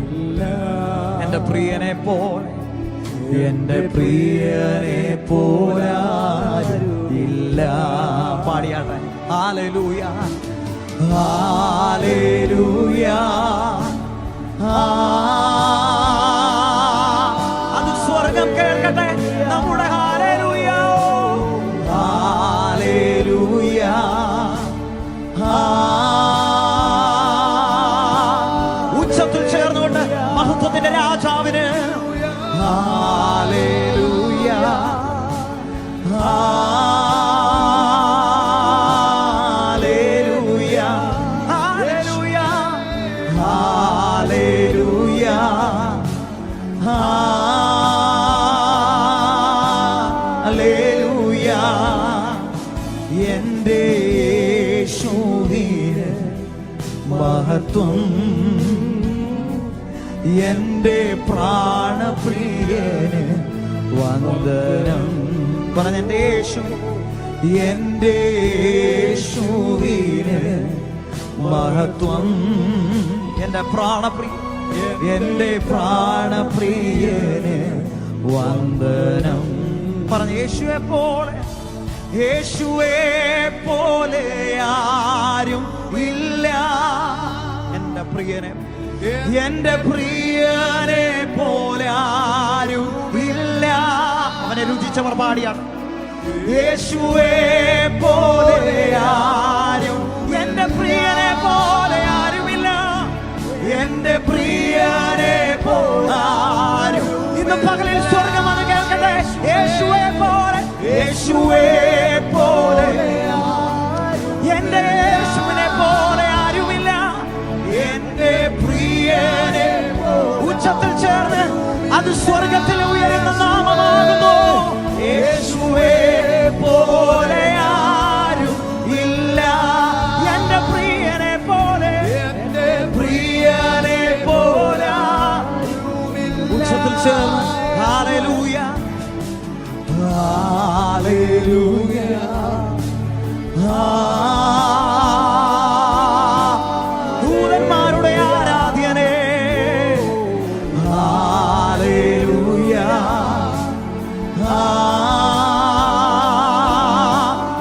ഇല്ല. എൻ്റെ പ്രിയനെ പോലാരും ഇല്ല. പാടിയാട്ടെ, ഹല്ലേലൂയ ഹല്ലേലൂയ. അത് സ്വർഗം കേൾക്കട്ടെ നമ്മുടെ ഹല്ലേലൂയ ഹല്ലേലൂയ. ഉച്ചത്തിൽ ചേർന്നുകൊണ്ട് മഹത്വത്തിന്റെ രാജാവിന് hallelujah hallelujah hallelujah hallelujah hallelujah. എൻ്റെ യേശുവിന് മഹത്വം, എൻ്റെ പ്രാണപ്രിയന് വന്ദനം. പറഞ്ഞ എൻ്റെ യേശുവിന് മഹത്വം, എൻ്റെ പ്രാണപ്രിയന് വന്ദനം. പറഞ്ഞ യേശുവെ പോലെ ആരും ഇല്ല. എൻ്റെ പ്രിയനെ പോലെ ആരും ഇല്ല. അവനെ രുചിച്ചവർ പാടിയാണ്. യേശുവെ പോലെ ആരും, എൻ്റെ പ്രിയനെ പോലെ ആരുമില്ല. എൻ്റെ പ്രിയനെ പോലെ ആരും. ഇന്ന് പകലിൽ സ്വർഗമാണ് കേൾക്കട്ടെ. യേശുവെ പോലെ എൻ്റെ യേശുവിനെ പോലെ ആരുമില്ല. എൻ്റെ പ്രിയനെ ഉച്ചത്തിൽ ചേർന്ന് അത് സ്വർഗത്തിൽ ഉയരുന്ന നാമമാകുന്നു. യേശുവെ പോലെ ആരും ഇല്ല. എൻ്റെ പ്രിയനെ പോലെ ഉച്ചത്തിൽ ചേർന്ന് ഹല്ലേലൂയ ഹല്ലേലൂയ. ദൂതന്മാരുടെ ആരാധ്യനേ ഹല്ലേലൂയ.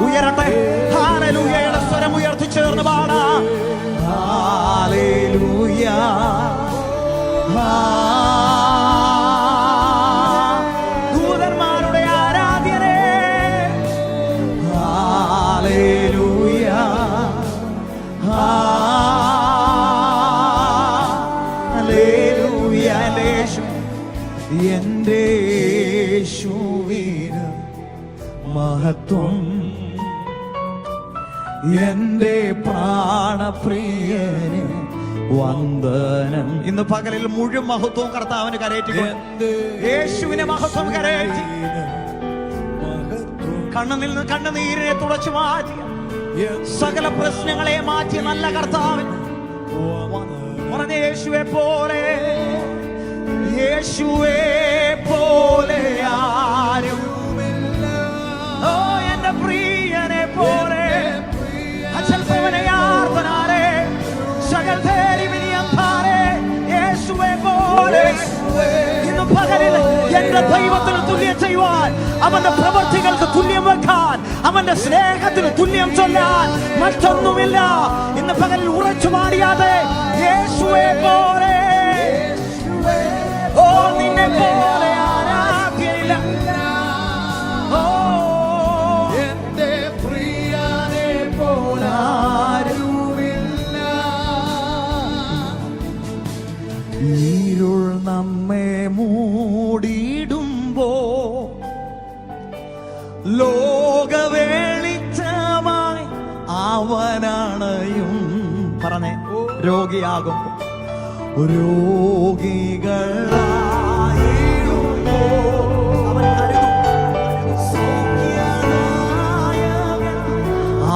ഉയരട്ടെ, ഹല്ലേലൂയയുടെ സ്വരം ഉയർത്തി ചേർന്ന് പാടാം. ഹല്ലേലൂയ ദൂതന്മാരുടെ ആരാധ്യനേ ഹല്ലേലൂയ ഹല്ലേലൂയ. എൻ്റെ യേശുവിന് മഹത്വം, എൻ്റെ പ്രാണപ്രിയന് വന്ദനം. ഇന്ന് പകലിൽ മുഴുവൻ മഹത്വവും കർത്താവിന് കരയേറ്റിക്കൊണ്ട് യേശുവിനെ മഹത്വം കരയേറ്റി കണ്ണുനിൽ നിന്ന് കണ്ണുനീരിനെ തുടച്ചു മാറ്റി സകല പ്രശ്നങ്ങളെ മാറ്റിയ നല്ല കർത്താവിന് പറഞ്ഞ യേശുവെ പോലെ ആരും. ഓ എൻ്റെ പ്രിയനെ പോലെ അച്ചൽപ്പവനയാർത്തനാരെ സകൽ തേരി വിനിയന്താരെ യേശുവെ പോലെ. ഇന്ന് പകലിൽ എന്റെ ദൈവത്തിന് തുല്യം ചെയ്യുവാൻ, അവന്റെ പ്രവൃത്തികൾക്ക് തുല്യം വെക്കാൻ, അവന്റെ സ്നേഹത്തിന് തുല്യം ചൊല്ലാൻ മറ്റൊന്നുമില്ല. ഇന്ന് പകലിൽ ഉറച്ചു പാടിയാതെ യേശുവെ പോലെ, ഓ നിന്നെ പോലെ ആരാധ്യനില്ല. ഓ രോഗിയാകും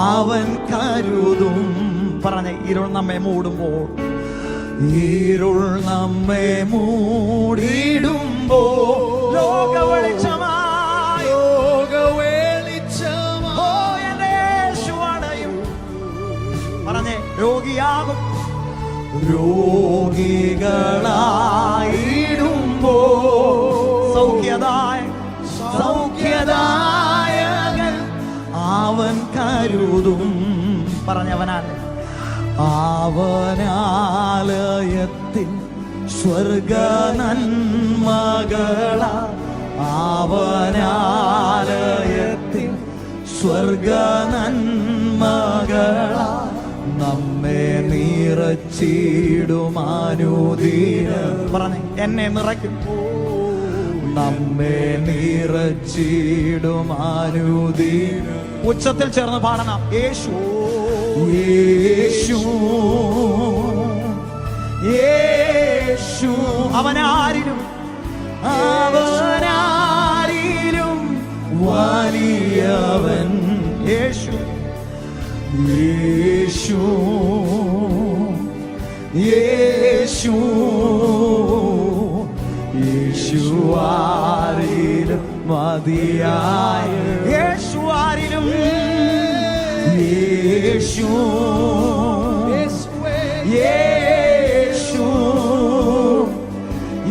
അവൻ അവൻ കരുതും. പറഞ്ഞ ഇരുൾ നമ്മെ മൂടുമ്പോൾ, ഇരുൾ നമ്മെ മൂടിടുമ്പോ ലോകവെളിച്ചമായി എന്റെ യേശു അണയും. പറഞ്ഞേ രോഗിയാകും രോഗികളായിടുമ്പോ സൗഖ്യദായകൻ അവൻ കരുതും. പറഞ്ഞവനാണ് അവനാലയത്തിൽ സ്വർഗ നന്മകള, അവനാലയത്തിൽ സ്വർഗ നന്മകള നമ്മെ നിറച്ചിടുമാനുദീനം. പറഞ്ഞേ എന്നെ നിറയ്ക്കും, നമ്മെ നിറച്ചിടുമാനുദീനം. ഉച്ചത്തിൽ ചേർന്ന് പാടണം. യേശു യേശു യേശു അവനാരിലും വലിയവൻ. യേശു യേശു യേശു യേശു ആരിലും മതിയായ. യേശു ആരിലും യേശു യേശു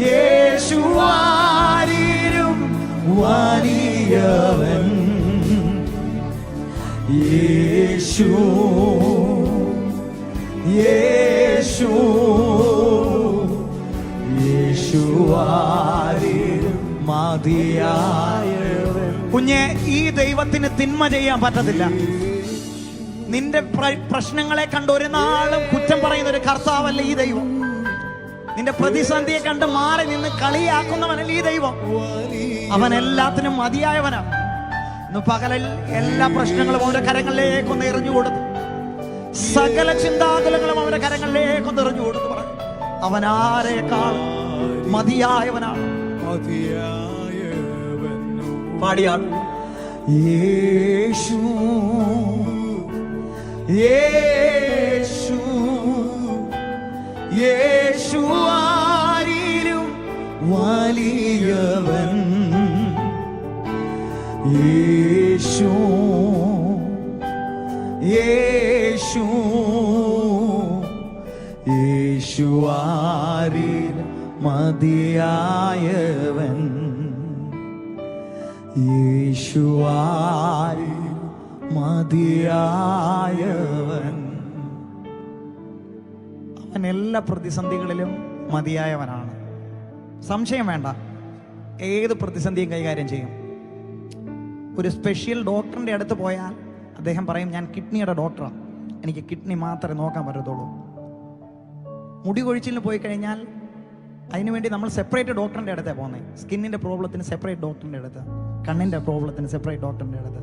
യേശു ആരിലും വലിയവൻ. യേശു യേശു യേശു ആരിലും മതിയായവൻ. കുഞ്ഞെ, ഈ ദൈവത്തിന് തിന്മ ചെയ്യാൻ പറ്റത്തില്ല. നിന്റെ പ്രശ്നങ്ങളെ കണ്ട് ഒരു നാളും കുറ്റം പറയുന്ന ഒരു കർത്താവല്ല ഈ ദൈവം. നിന്റെ പ്രതിസന്ധിയെ കണ്ട് മാറി നിന്ന് കളിയാക്കുന്നവനല്ല ഈ ദൈവം. അവൻ എല്ലാത്തിനും മതിയായവനാണ്. ഇന്ന് പകലിൽ എല്ലാ പ്രശ്നങ്ങളും അവന്റെ കരങ്ങളിലേക്കൊന്ന് എറിഞ്ഞു കൊടുത്തു. സകല ചിന്താകുലങ്ങളും അവന്റെ കരങ്ങളിലേക്കൊന്ന് എറിഞ്ഞു കൊടുത്തു. പറഞ്ഞു അവനാരേക്കാൾ മതിയായവനാണ്. പാടിയാണ് യേശു യേശു യേശു ആരിലും വലിയവൻ. യേശു യേശു യേശു ആരിലും മതിയായവൻ. യേശു ആരിലും മതിയായവൻ. അവൻ എല്ലാ പ്രതിസന്ധികളിലും മതിയായവനാണ്. സംശയം വേണ്ട, ഏത് പ്രതിസന്ധിയും കൈകാര്യം ചെയ്യും. ഒരു സ്പെഷ്യൽ ഡോക്ടറിൻ്റെ അടുത്ത് പോയാൽ അദ്ദേഹം പറയും, ഞാൻ കിഡ്നിയുടെ ഡോക്ടറാണ്, എനിക്ക് കിഡ്നി മാത്രമേ നോക്കാൻ പറ്റത്തുള്ളൂ. മുടി കൊഴിച്ചിലിന് പോയി കഴിഞ്ഞാൽ അതിനുവേണ്ടി നമ്മൾ സെപ്പറേറ്റ് ഡോക്ടറിൻ്റെ അടുത്താണ് പോകുന്നത്. സ്കിന്നിൻ്റെ പ്രോബ്ലത്തിന് സെപ്പറേറ്റ് ഡോക്ടറിൻ്റെ അടുത്ത്, കണ്ണിൻ്റെ പ്രോബ്ലത്തിന് സെപ്പറേറ്റ് ഡോക്ടറിൻ്റെ അടുത്ത്.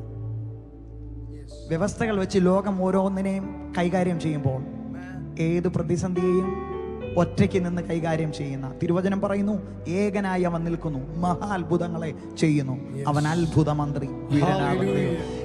വ്യവസ്ഥകൾ വെച്ച് ലോകം ഓരോന്നിനെയും കൈകാര്യം ചെയ്യുമ്പോൾ ഏത് പ്രതിസന്ധിയെയും ഒറ്റയ്ക്ക് നിന്ന് കൈകാര്യം ചെയ്യുന്ന തിരുവചനം പറയുന്നു, ഏകനായി അവൻ നിൽക്കുന്നു, മഹാ അത്ഭുതങ്ങളെ ചെയ്യുന്നു, അവൻ അത്ഭുത മന്ത്രി.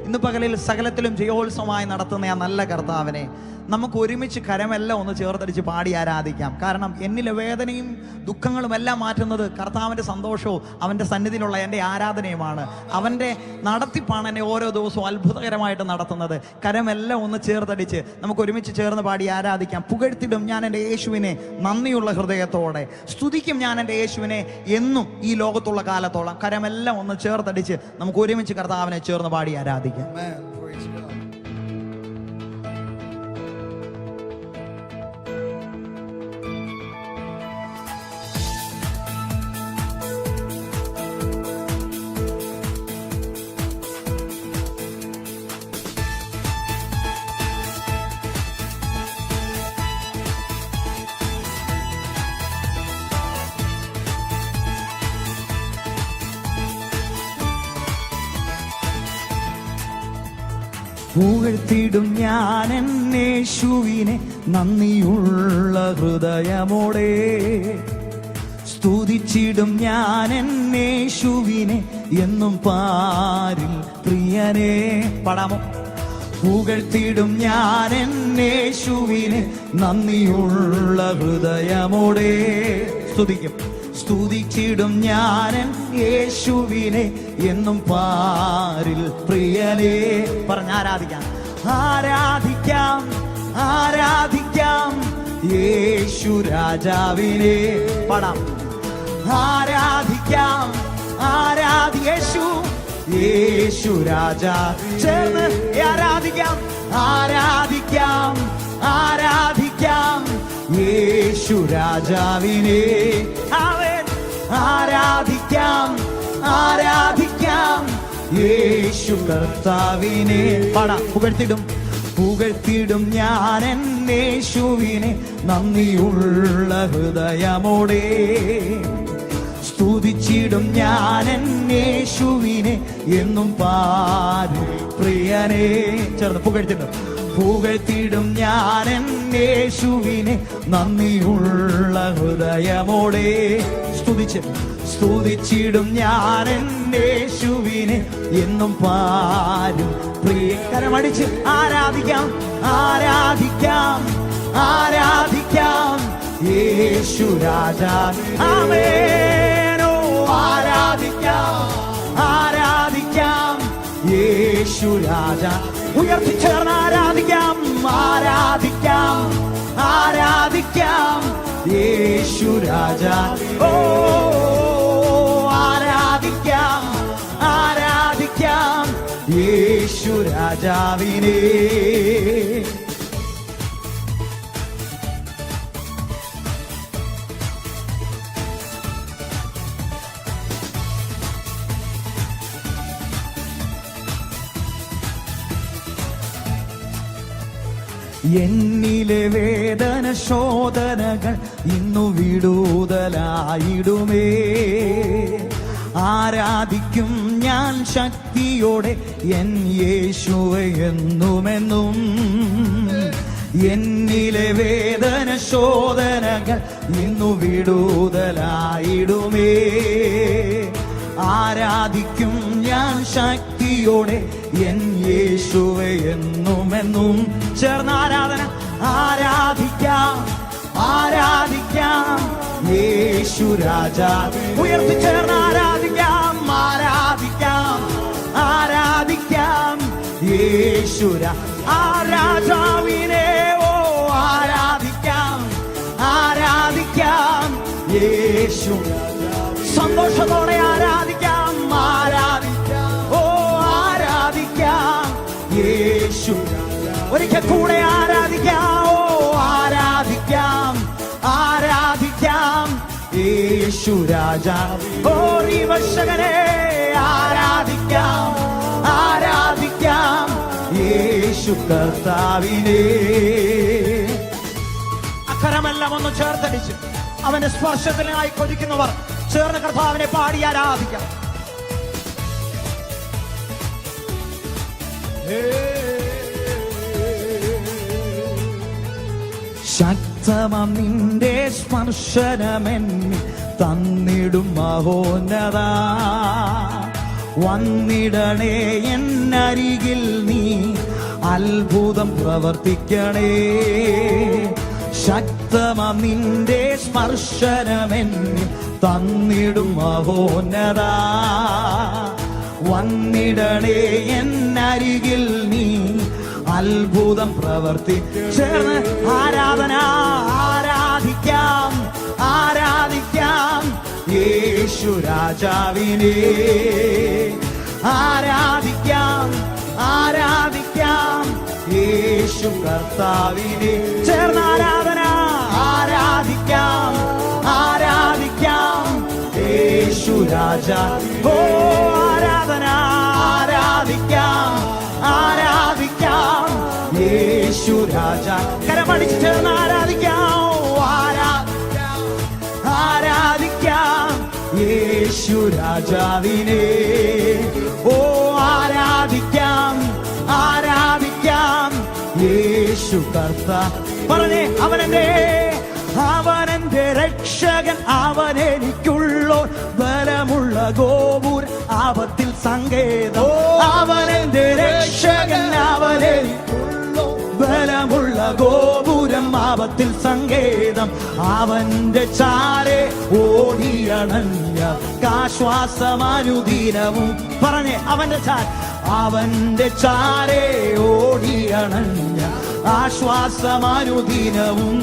ഇന്ന് പകലിൽ സകലത്തിലും ജയോത്സവമായി നടത്തുന്ന ആ നല്ല കർത്താവിനെ നമുക്ക് ഒരുമിച്ച് കരമെല്ലാം ഒന്ന് ചേർത്തടിച്ച് പാടി ആരാധിക്കാം. കാരണം എന്നിലെ വേദനയും ദുഃഖങ്ങളും എല്ലാം മാറ്റുന്നത് കർത്താവിൻ്റെ സന്തോഷവും അവൻ്റെ സന്നിധിയിലുള്ള എൻ്റെ ആരാധനയുമാണ്. അവൻ്റെ നടത്തിപ്പാണ് എന്നെ ഓരോ ദിവസവും അത്ഭുതകരമായിട്ട് നടത്തുന്നത്. കരമെല്ലാം ഒന്ന് ചേർത്തടിച്ച് നമുക്ക് ഒരുമിച്ച് ചേർന്ന് പാടി ആരാധിക്കാം. പുകഴ്ത്തിടും ഞാൻ എൻ്റെ യേശുവിനെ നന്ദിയുള്ള ഹൃദയത്തോടെ, സ്തുതിക്കും ഞാൻ എൻ്റെ യേശുവിനെ എന്നും ഈ ലോകത്തുള്ള കാലത്തോളം. കരമെല്ലാം ഒന്ന് ചേർത്തടിച്ച് നമുക്ക് ഒരുമിച്ച് കർത്താവിനെ ചേർന്ന് പാടി ആരാധിക്കാം. പുകഴ്ത്തിടും ഞാൻ യേശുവിനെ നന്ദിയുള്ള ഹൃദയമോടെ. സ്തുതിച്ചിടും ഞാൻ യേശുവിനെ എന്നും പാരിൽ പ്രിയനെ. പാടാമോ? പുകഴ്ത്തിടും ഞാൻ യേശുവിനെ നന്ദിയുള്ള ഹൃദയമോടെ. സ്തുതിക്കും. സ്തുതിച്ചിടും ഞാൻ യേശുവിനെ എന്നും പാരിൽ പ്രിയനെ. പറഞ്ഞ് ആരാധിക്കാം. ആരാധിക്കാം, ആരാധിക്കാം യേശു രാജാവിനെ. പാടാം. ആരാധിക്കാം, യേശു യേശു രാജാ. ചേർന്ന് ആരാധിക്കാം. ആരാധിക്കാം, ആരാധിക്കാം യേശു രാജാവിനെ. ആമേൻ. ആരാധിക്കാം, ആരാധിക്കാം യേശു കർത്താവിനെ. പാടാം. പുകഴ്ത്തിടും, പുകഴ്ത്തിടും ഞാൻ യേശുവിനെ നന്ദിയുള്ള ഹൃദയമോടെ. സ്തുതിച്ചിടും ഞാൻ യേശുവിനെ എന്നും പാരിൽ പ്രിയനെ. ചേർന്ന് പുകഴ്ത്തിടും. പുകഴ്ത്തിടും ഞാൻ യേശുവിനെ നന്ദിയുള്ള ഹൃദയമോടെ. സ്തുതിച്ചിടും ഞാൻ യേശുവിനെ എന്നും പാരും പ്രിയ. കരമടിച്ച് ആരാധിക്കാം, ആരാധിക്കാം, ആരാധിക്കാം യേശു രാജാ. ആമേനോ. ആരാധിക്കാം, ആരാധിക്കാം യേശു രാജാ. ഉയർത്തിച്ചേർന്ന് ആരാധിക്കാം. ആരാധിക്കാം, ആരാധിക്കാം യേശു രാജാ. ഓ ആരാധിക്കാം, ആരാധിക്കാം യേശു രാജാവിനെ. എന്നിലെ വേദന ശോധനകൾ ഇന്നു വിടുതലായിടുമേ. ആരാധിക്കും ഞാൻ ശക്തിയോടെ എൻ യേശുവെ എന്നുമെന്നും. എന്നിലെ വേദന ശോധനകൾ ഇന്നു വിടുതലായിടുമേ. ആരാധിക്കും ഞാൻ ശക്തിയോടെ എൻ യേശുവെ എന്നുമെന്നും. ചേർന്ന ആരാധന. ആരാധിക്കാം, ആരാധിക്കാം യേശു രാജാ. ഉയർത്തിച്ചേർന്ന് ആരാധിക്കാം. ആരാധിക്കാം, ആരാധിക്കാം യേശു രാജാവിനെ. ഓ ആരാധിക്കാം, ആരാധിക്കാം യേശു. സന്തോഷത്തോടെ ആരാധിക്കാം, ആരാധിക്കാം. ഓ ആരാധിക്കാം യേശു. ഒരിക്കൽ കൂടെ ആരാധിക്കാം. ഓ ആരാധിക്കാം, ആരാധിക്കാം യേശു രാജാ. ഓ വിമർശകനെ ആരാധിക്കാം, ആരാധിക്കാം യേശു കർത്താവിനെ. അക്കരമെല്ലാം ഒന്ന് ചേർത്തടിച്ച് അവന്റെ സ്പർശത്തിനായി കൊതിക്കുന്നവർ ചേർന്ന് കർത്താവിനെ പാടി ആരാധിക്കാം. ശക്തമാം നിന്റെ സ്പർശനമെന്നിൽ തന്നിടും മഹോന്നത. വന്നിടണേ എന്നരികിൽ നീ അത്ഭുതം പ്രവർത്തിക്കണേ. ശക്തമാം നിന്റെ സ്പർശനമെന്നിൽ തന്നിടും മഹോന്നത. വന്നിടണേ എന്നരികിൽ നീ അത്ഭുതം ചേർന്ന് ആരാധന. ആരാധിക്കാം, ആരാധിക്കാം യേശു രാജാവിനെ. ആരാധിക്കാം, ആരാധിക്കാം യേശു കർത്താവിനെ. ചേർന്ന് ആരാധന. ആരാധിക്കാം, ആരാധിക്കാം യേശു രാജാ. ഓ ആരാധന. ആരാധിക്കാം, ആരാധിക്കാം യേശു രാജാ. കരമടിച്ച് ചേർന്ന് ആരാധിക്കാം. ആരാധിക്കാം, ആരാധിക്കാം യേശു രാജാവിനെ. ഓ ആരാധിക്കാം, ആരാധിക്കാം യേശു കർത്താ. പറഞ്ഞേ, അവനെന്റെ രക്ഷകൻ, അവനെനിക്കുള്ളോ ബലമുള്ള ഗോപുര ആപത്തിൽ സങ്കേതം. അവനെന്റെ രക്ഷകൻ, അവനെനിക്കുള്ളോ ബലമുള്ള ഗോപുരം ആപത്തിൽ സങ്കേതം. അവന്റെ ചാരെ ഓടിയണഞ്ഞ ആശ്വാസമനുദിനവും. പറഞ്ഞേ, അവന്റെ ചാരെ ഓടിയണഞ്ഞ ആശ്വാസമനുദിനവും.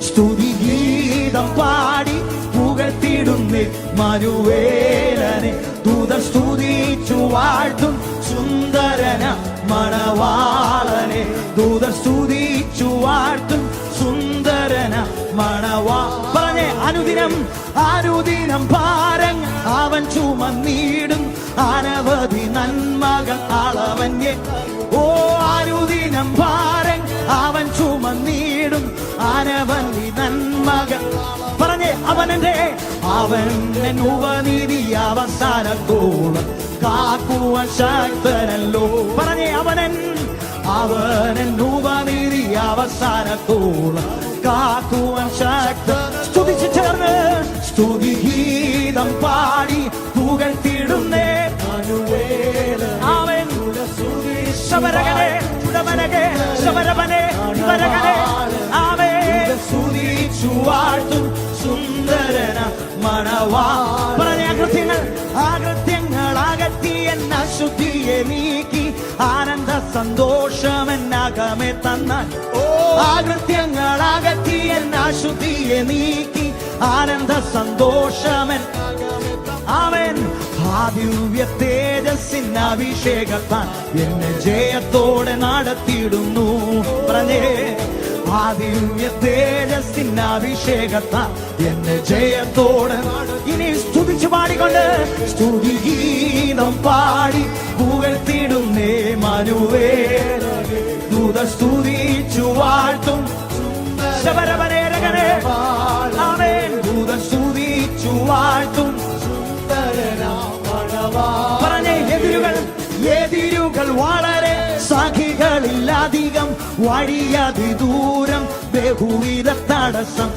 സ്തുതിഗീതം പാടി പുകഴ്ത്തിടുന്നേ മനുവേലനെ. ദൂതർ സ്തുതിച്ചു വാഴ്ത്തും സുന്ദരന മണവാളനെ. ദൂതർ സ്തുതിച്ചു വാഴ്ത്തും സുന്ദരന പറഞ്ഞേ, അനുദിനം ഭാരങ്ങൾ അവൻ ചുമന്നിടും. അനവധി നന്മകൾ അളവന്യേ. അനുദിനം ഭാരങ്ങൾ അവൻ ചുമന്നിടും. അനവധി നന്മകൾ. പറഞ്ഞേ, അവൻ ഉപനിധി അവസാനത്തോളം കാക്കുവാൻ ശക്തനല്ലോ. പറഞ്ഞേ, അവനൻ ഉപനിധി അവസാനത്തോളം കാക്കുവാൻ ശക്തൻ. സ്തുതിച്ചു ചേർന്ന് സ്തുതിഗീതം പാടി പുകഴ്ത്തിടുന്നേ അവൻ. ശബരകനെ ചുടവനകെ ശബരവനെ ഇവരകനെ അവൻ സ്തുതിച്ചു വാഴ്ത്തും സുന്ദരന മണവാ. പറഞ്ഞ അകൃത്യങ്ങൾ അകറ്റി എന്ന അശുദ്ധിയെ നീക്കി ആനന്ദ സന്തോഷം എന്നകമേ തന്നാൽ. അകൃത്യങ്ങൾ അകറ്റി എന്ന അശുദ്ധിയെ നീക്കി ആനന്ദ സന്തോഷമൻ. അവൻ ദിവ്യ തേജസ്സിന് അഭിഷേകത്താൽ എന്നെ ജയത്തോടെ നടത്തിയിടുന്നു. പറഞ്ഞേ, ദിവ്യ തേജസ്സിന് അഭിഷേകത്താൽ എന്നെ ജയത്തോടെ. ഇനി സ്തുതിച്ചു പാടിക്കൊണ്ട് സ്തുതിഗീതം പാടി പുകഴ്ത്തിടുന്നേ മനുവേലനെ. ദൂതർ സ്തുതിച്ചു വാഴ്ത്തും ശബരവനേരകനെ. അവൻ ദൂതർ സ്തുതിച്ചു വാഴ്ത്തും. പറഞ്ഞേ, എതിരുകൾ വളരെ സഖികളിലധികം, വഴിയതിദൂരം ബഹുവിധ തടസ്സം.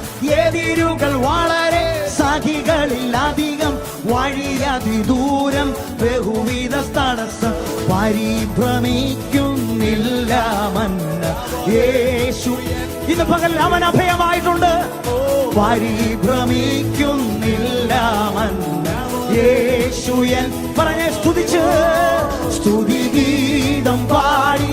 എതിരുകൾ വളരെ സഖികളിലധികം, വഴിയതിദൂരം ബഹുവിധ തടസ്സം. പരിഭ്രമിക്കുന്നില്ല മന്ന യേശു. ഇന്ന് പകൽ അവൻ അഭയമായിട്ടുണ്ട്. പരിഭ്രമിക്കുന്നില്ല മന്ന യേശുയൻ. പറഞ്ഞേ, സ്തുതിച്ച് സ്തുതിഗീതം പാടി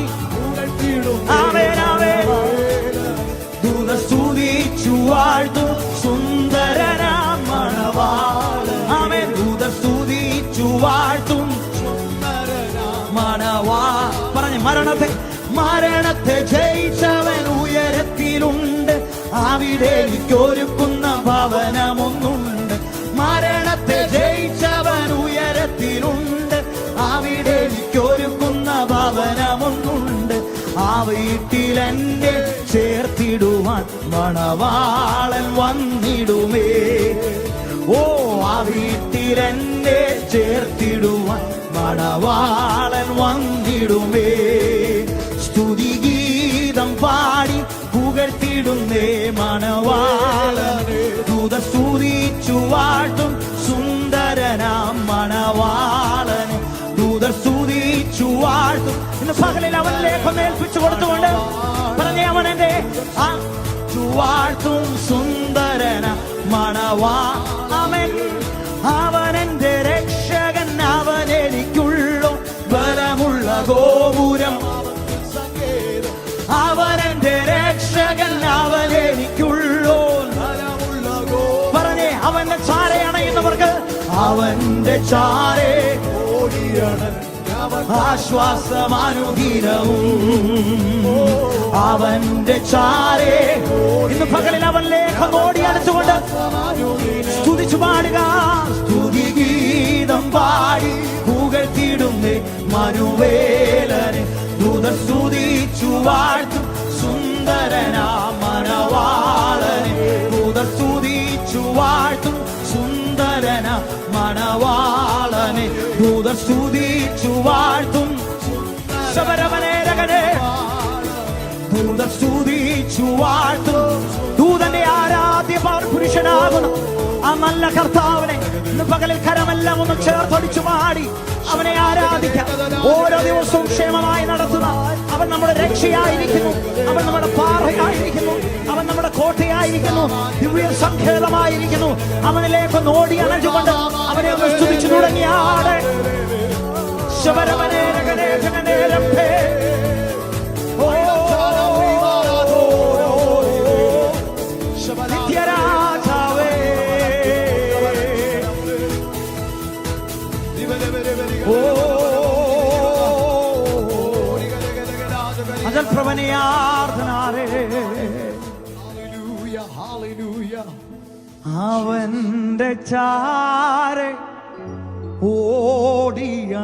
ദൂതർ സ്തുതിച്ചു വാഴ്ത്തും സുന്ദരനാം മണവാളൻ. അവൻ ദൂതർ സ്തുതിച്ചു വാഴ്ത്തും മണവാ. പറഞ്ഞേ, മരണത്തെ ജയിച്ചവൻ ഉയരത്തിലുണ്ട്. അവിടെ എനിക്കൊരുക്കുന്ന ഭവനമൊന്നുണ്ട്. മരണത്തെ ജയിച്ചവൻ ഉയരത്തിലുണ്ട്. അവിടെ എനിക്കൊരുക്കുന്ന ഭവനമൊന്നുണ്ട്. ആ വീട്ടിലെന്നെ ചേർത്തിടുവാൻ മണവാളൻ വന്നിടുമേ. ആ വീട്ടിലെന്നെ ചേർത്തിടുവാൻ മണവാളൻ വന്നിടുമേ. സ്തുതിഗീതം പാടി പുകഴ്ത്തിടുന്നേ മണവാളനെ. ദൂതർ സ്തുതിച്ചു വാഴ്ത്തും സുന്ദരനാം മണവാളനെ. ദൂതർ സ്തുതിച്ചു വാഴ്ത്തും. ഇന്ന് പകലിൽ അവനിലേക്ക് ഏൽപ്പിച്ചു കൊടുത്തുകൊണ്ട് പറഞ്ഞേ, അവനെന്റെ വാഴ്ത്തും സുന്ദരന മണവാ. അവനെന്റെ രക്ഷകൻ, അവനെനിക്കുള്ളൂ ബലമുള്ള ഗോപുരം. അവനെന്റെ രക്ഷകൻ, അവനെനിക്കുള്ളൂ ബലമുള്ള ഗോപുരം. പറഞ്ഞേ, അവന്റെ ചാരെ അണയുന്നവർക്ക് അവന്റെ ചാരെ ഓടിയണഞ്ഞ ആശ്വാസമാനുദിനവും. അവന്റെ ചാരെ ഇന്ന് പകലിൽ അവനിലേക്ക് ഓടി അടച്ചുകൊണ്ട് സ്തുതിച്ചു പാടുക. സ്തുതിഗീതം പാടി പുകഴ്ത്തിടുന്നേ മനുവേലനെ. ദൂതർ സ്തുതിച്ചു വാഴ്ത്തും സുന്ദരനാ മണവാളനെ. ദൂതർ സ്തുതിച്ചു വാഴ്ത്തും സുന്ദരന മണവാളനെ. ദൂതർ സ്തുതിച്ചു വാഴ്ത്തും ശബരവനേരകനെ. ദൂതൻ സ്തുതിച്ചു വാഴ്ത്തും. ദൂതന്റെ ആരാധ്യ പുരുഷനാകുന്നു ആ നല്ല കർത്താവിനെ ഇന്ന് പകലിൽ കരമെല്ലാം ഒന്ന് ചേർത്തടിച്ചു പാടി അവനെ ആരാധിക്കാം. ഓരോ ദിവസവും ക്ഷേമമായി നടത്തുന്ന അവൻ നമ്മുടെ രക്ഷയായിരിക്കുന്നു, അവൻ നമ്മുടെ പാറയായിരിക്കുന്നു, അവൻ നമ്മുടെ കോട്ടയായിരിക്കുന്നു, ദിവ്യ സങ്കേതമായിരിക്കുന്നു. അവനിലേക്ക് ഓടി അണഞ്ഞുകൊണ്ട് അവനെ ഒന്ന് സ്തുതിച്ചു തുടങ്ങിയാടെ അവന്റെ ചാരെ ഓടിയണഞ്ഞവർ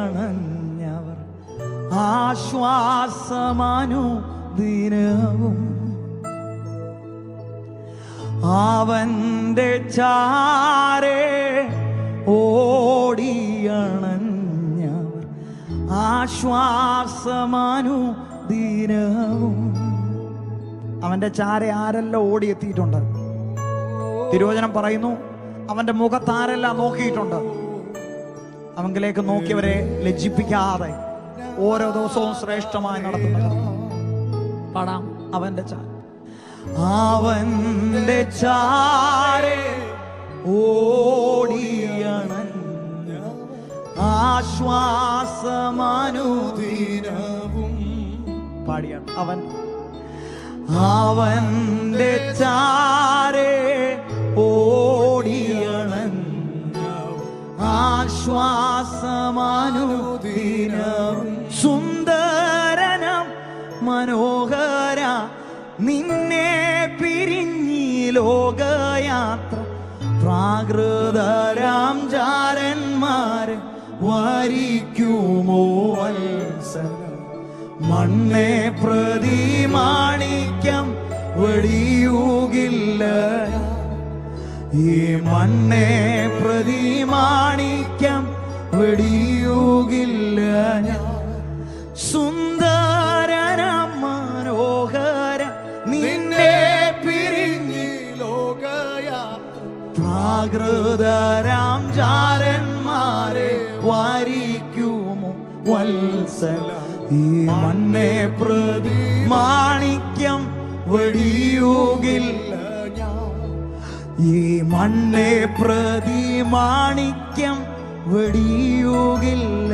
ആശ്വാസമനുദിനവും. അവന്റെ ചാരെ ഓടിയണഞ്ഞവർ ആശ്വാസമനുദിനവും. അവന്റെ ചാരെ ആരെല്ലാം ഓടിയെത്തിയിട്ടുണ്ട്? തിരുവചനം പറയുന്നു അവന്റെ മുഖത്താരെല്ലാം നോക്കിയിട്ടുണ്ട്. അവങ്കിലേക്ക് നോക്കിയവരെ ലജ്ജിപ്പിക്കാതെ ഓരോ ദിവസവും ശ്രേഷ്ഠമായി നടത്തുന്നത് പാടാം. അവന്റെ അവന്റെ ചാരെ ഓടിയണഞ്ഞ ആശ്വാസമനുദിനവും പാടിയാണ്. അവന്റെ ചാരെ ഓടിയണഞ്ഞ ആശ്വാസമനുദിനവും. സുന്ദരനം മനോഹര നിന്നെ പിരിഞ്ഞി ലോകയാത്ര പ്രാകൃതരാം ജാരന്മാരെ വരിക്കുമോ വത്സല. മണ്ണെ പ്രതി മാണിക്യം വെടിയുകില്ല, ഈ മണ്ണെ പ്രതി മാണിക്യം വെടിയുകില്ല. സുന്ദരന മനോഹര നിന്നെ പിരിഞ്ഞി ലോകയാത്ര പ്രാകൃതരാം ജാരന്മാരെ വാരിക്കുമോ വത്സല. ഈ മണ്ണെ പ്രതി മാണിക്യം വെടിയുകില്ല, ഈ മണ്ണെ പ്രതി മാണിക്യം വെടിയുകില്ല,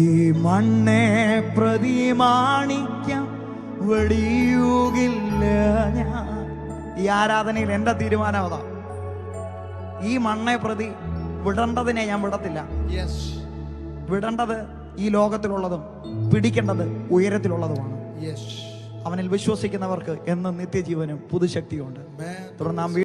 ഈ മണ്ണെ പ്രതി മാണിക്യം വെടിയുകില്ല. ഈ ആരാധനയിൽ എന്റെ തീരുമാനം അതാ, ഈ മണ്ണെ പ്രതി വിടേണ്ടതിനെ ഞാൻ വിടത്തില്ല. വിടേണ്ടത് ഈ ലോകത്തിലുള്ളതും പിടിക്കേണ്ടത് ഉയരത്തിലുള്ളതുമാണ്. അവനിൽ വിശ്വസിക്കുന്നവർക്ക് എന്നും നിത്യജീവനും പുതുശക്തിയുണ്ട്. തുടർന്ന് നാം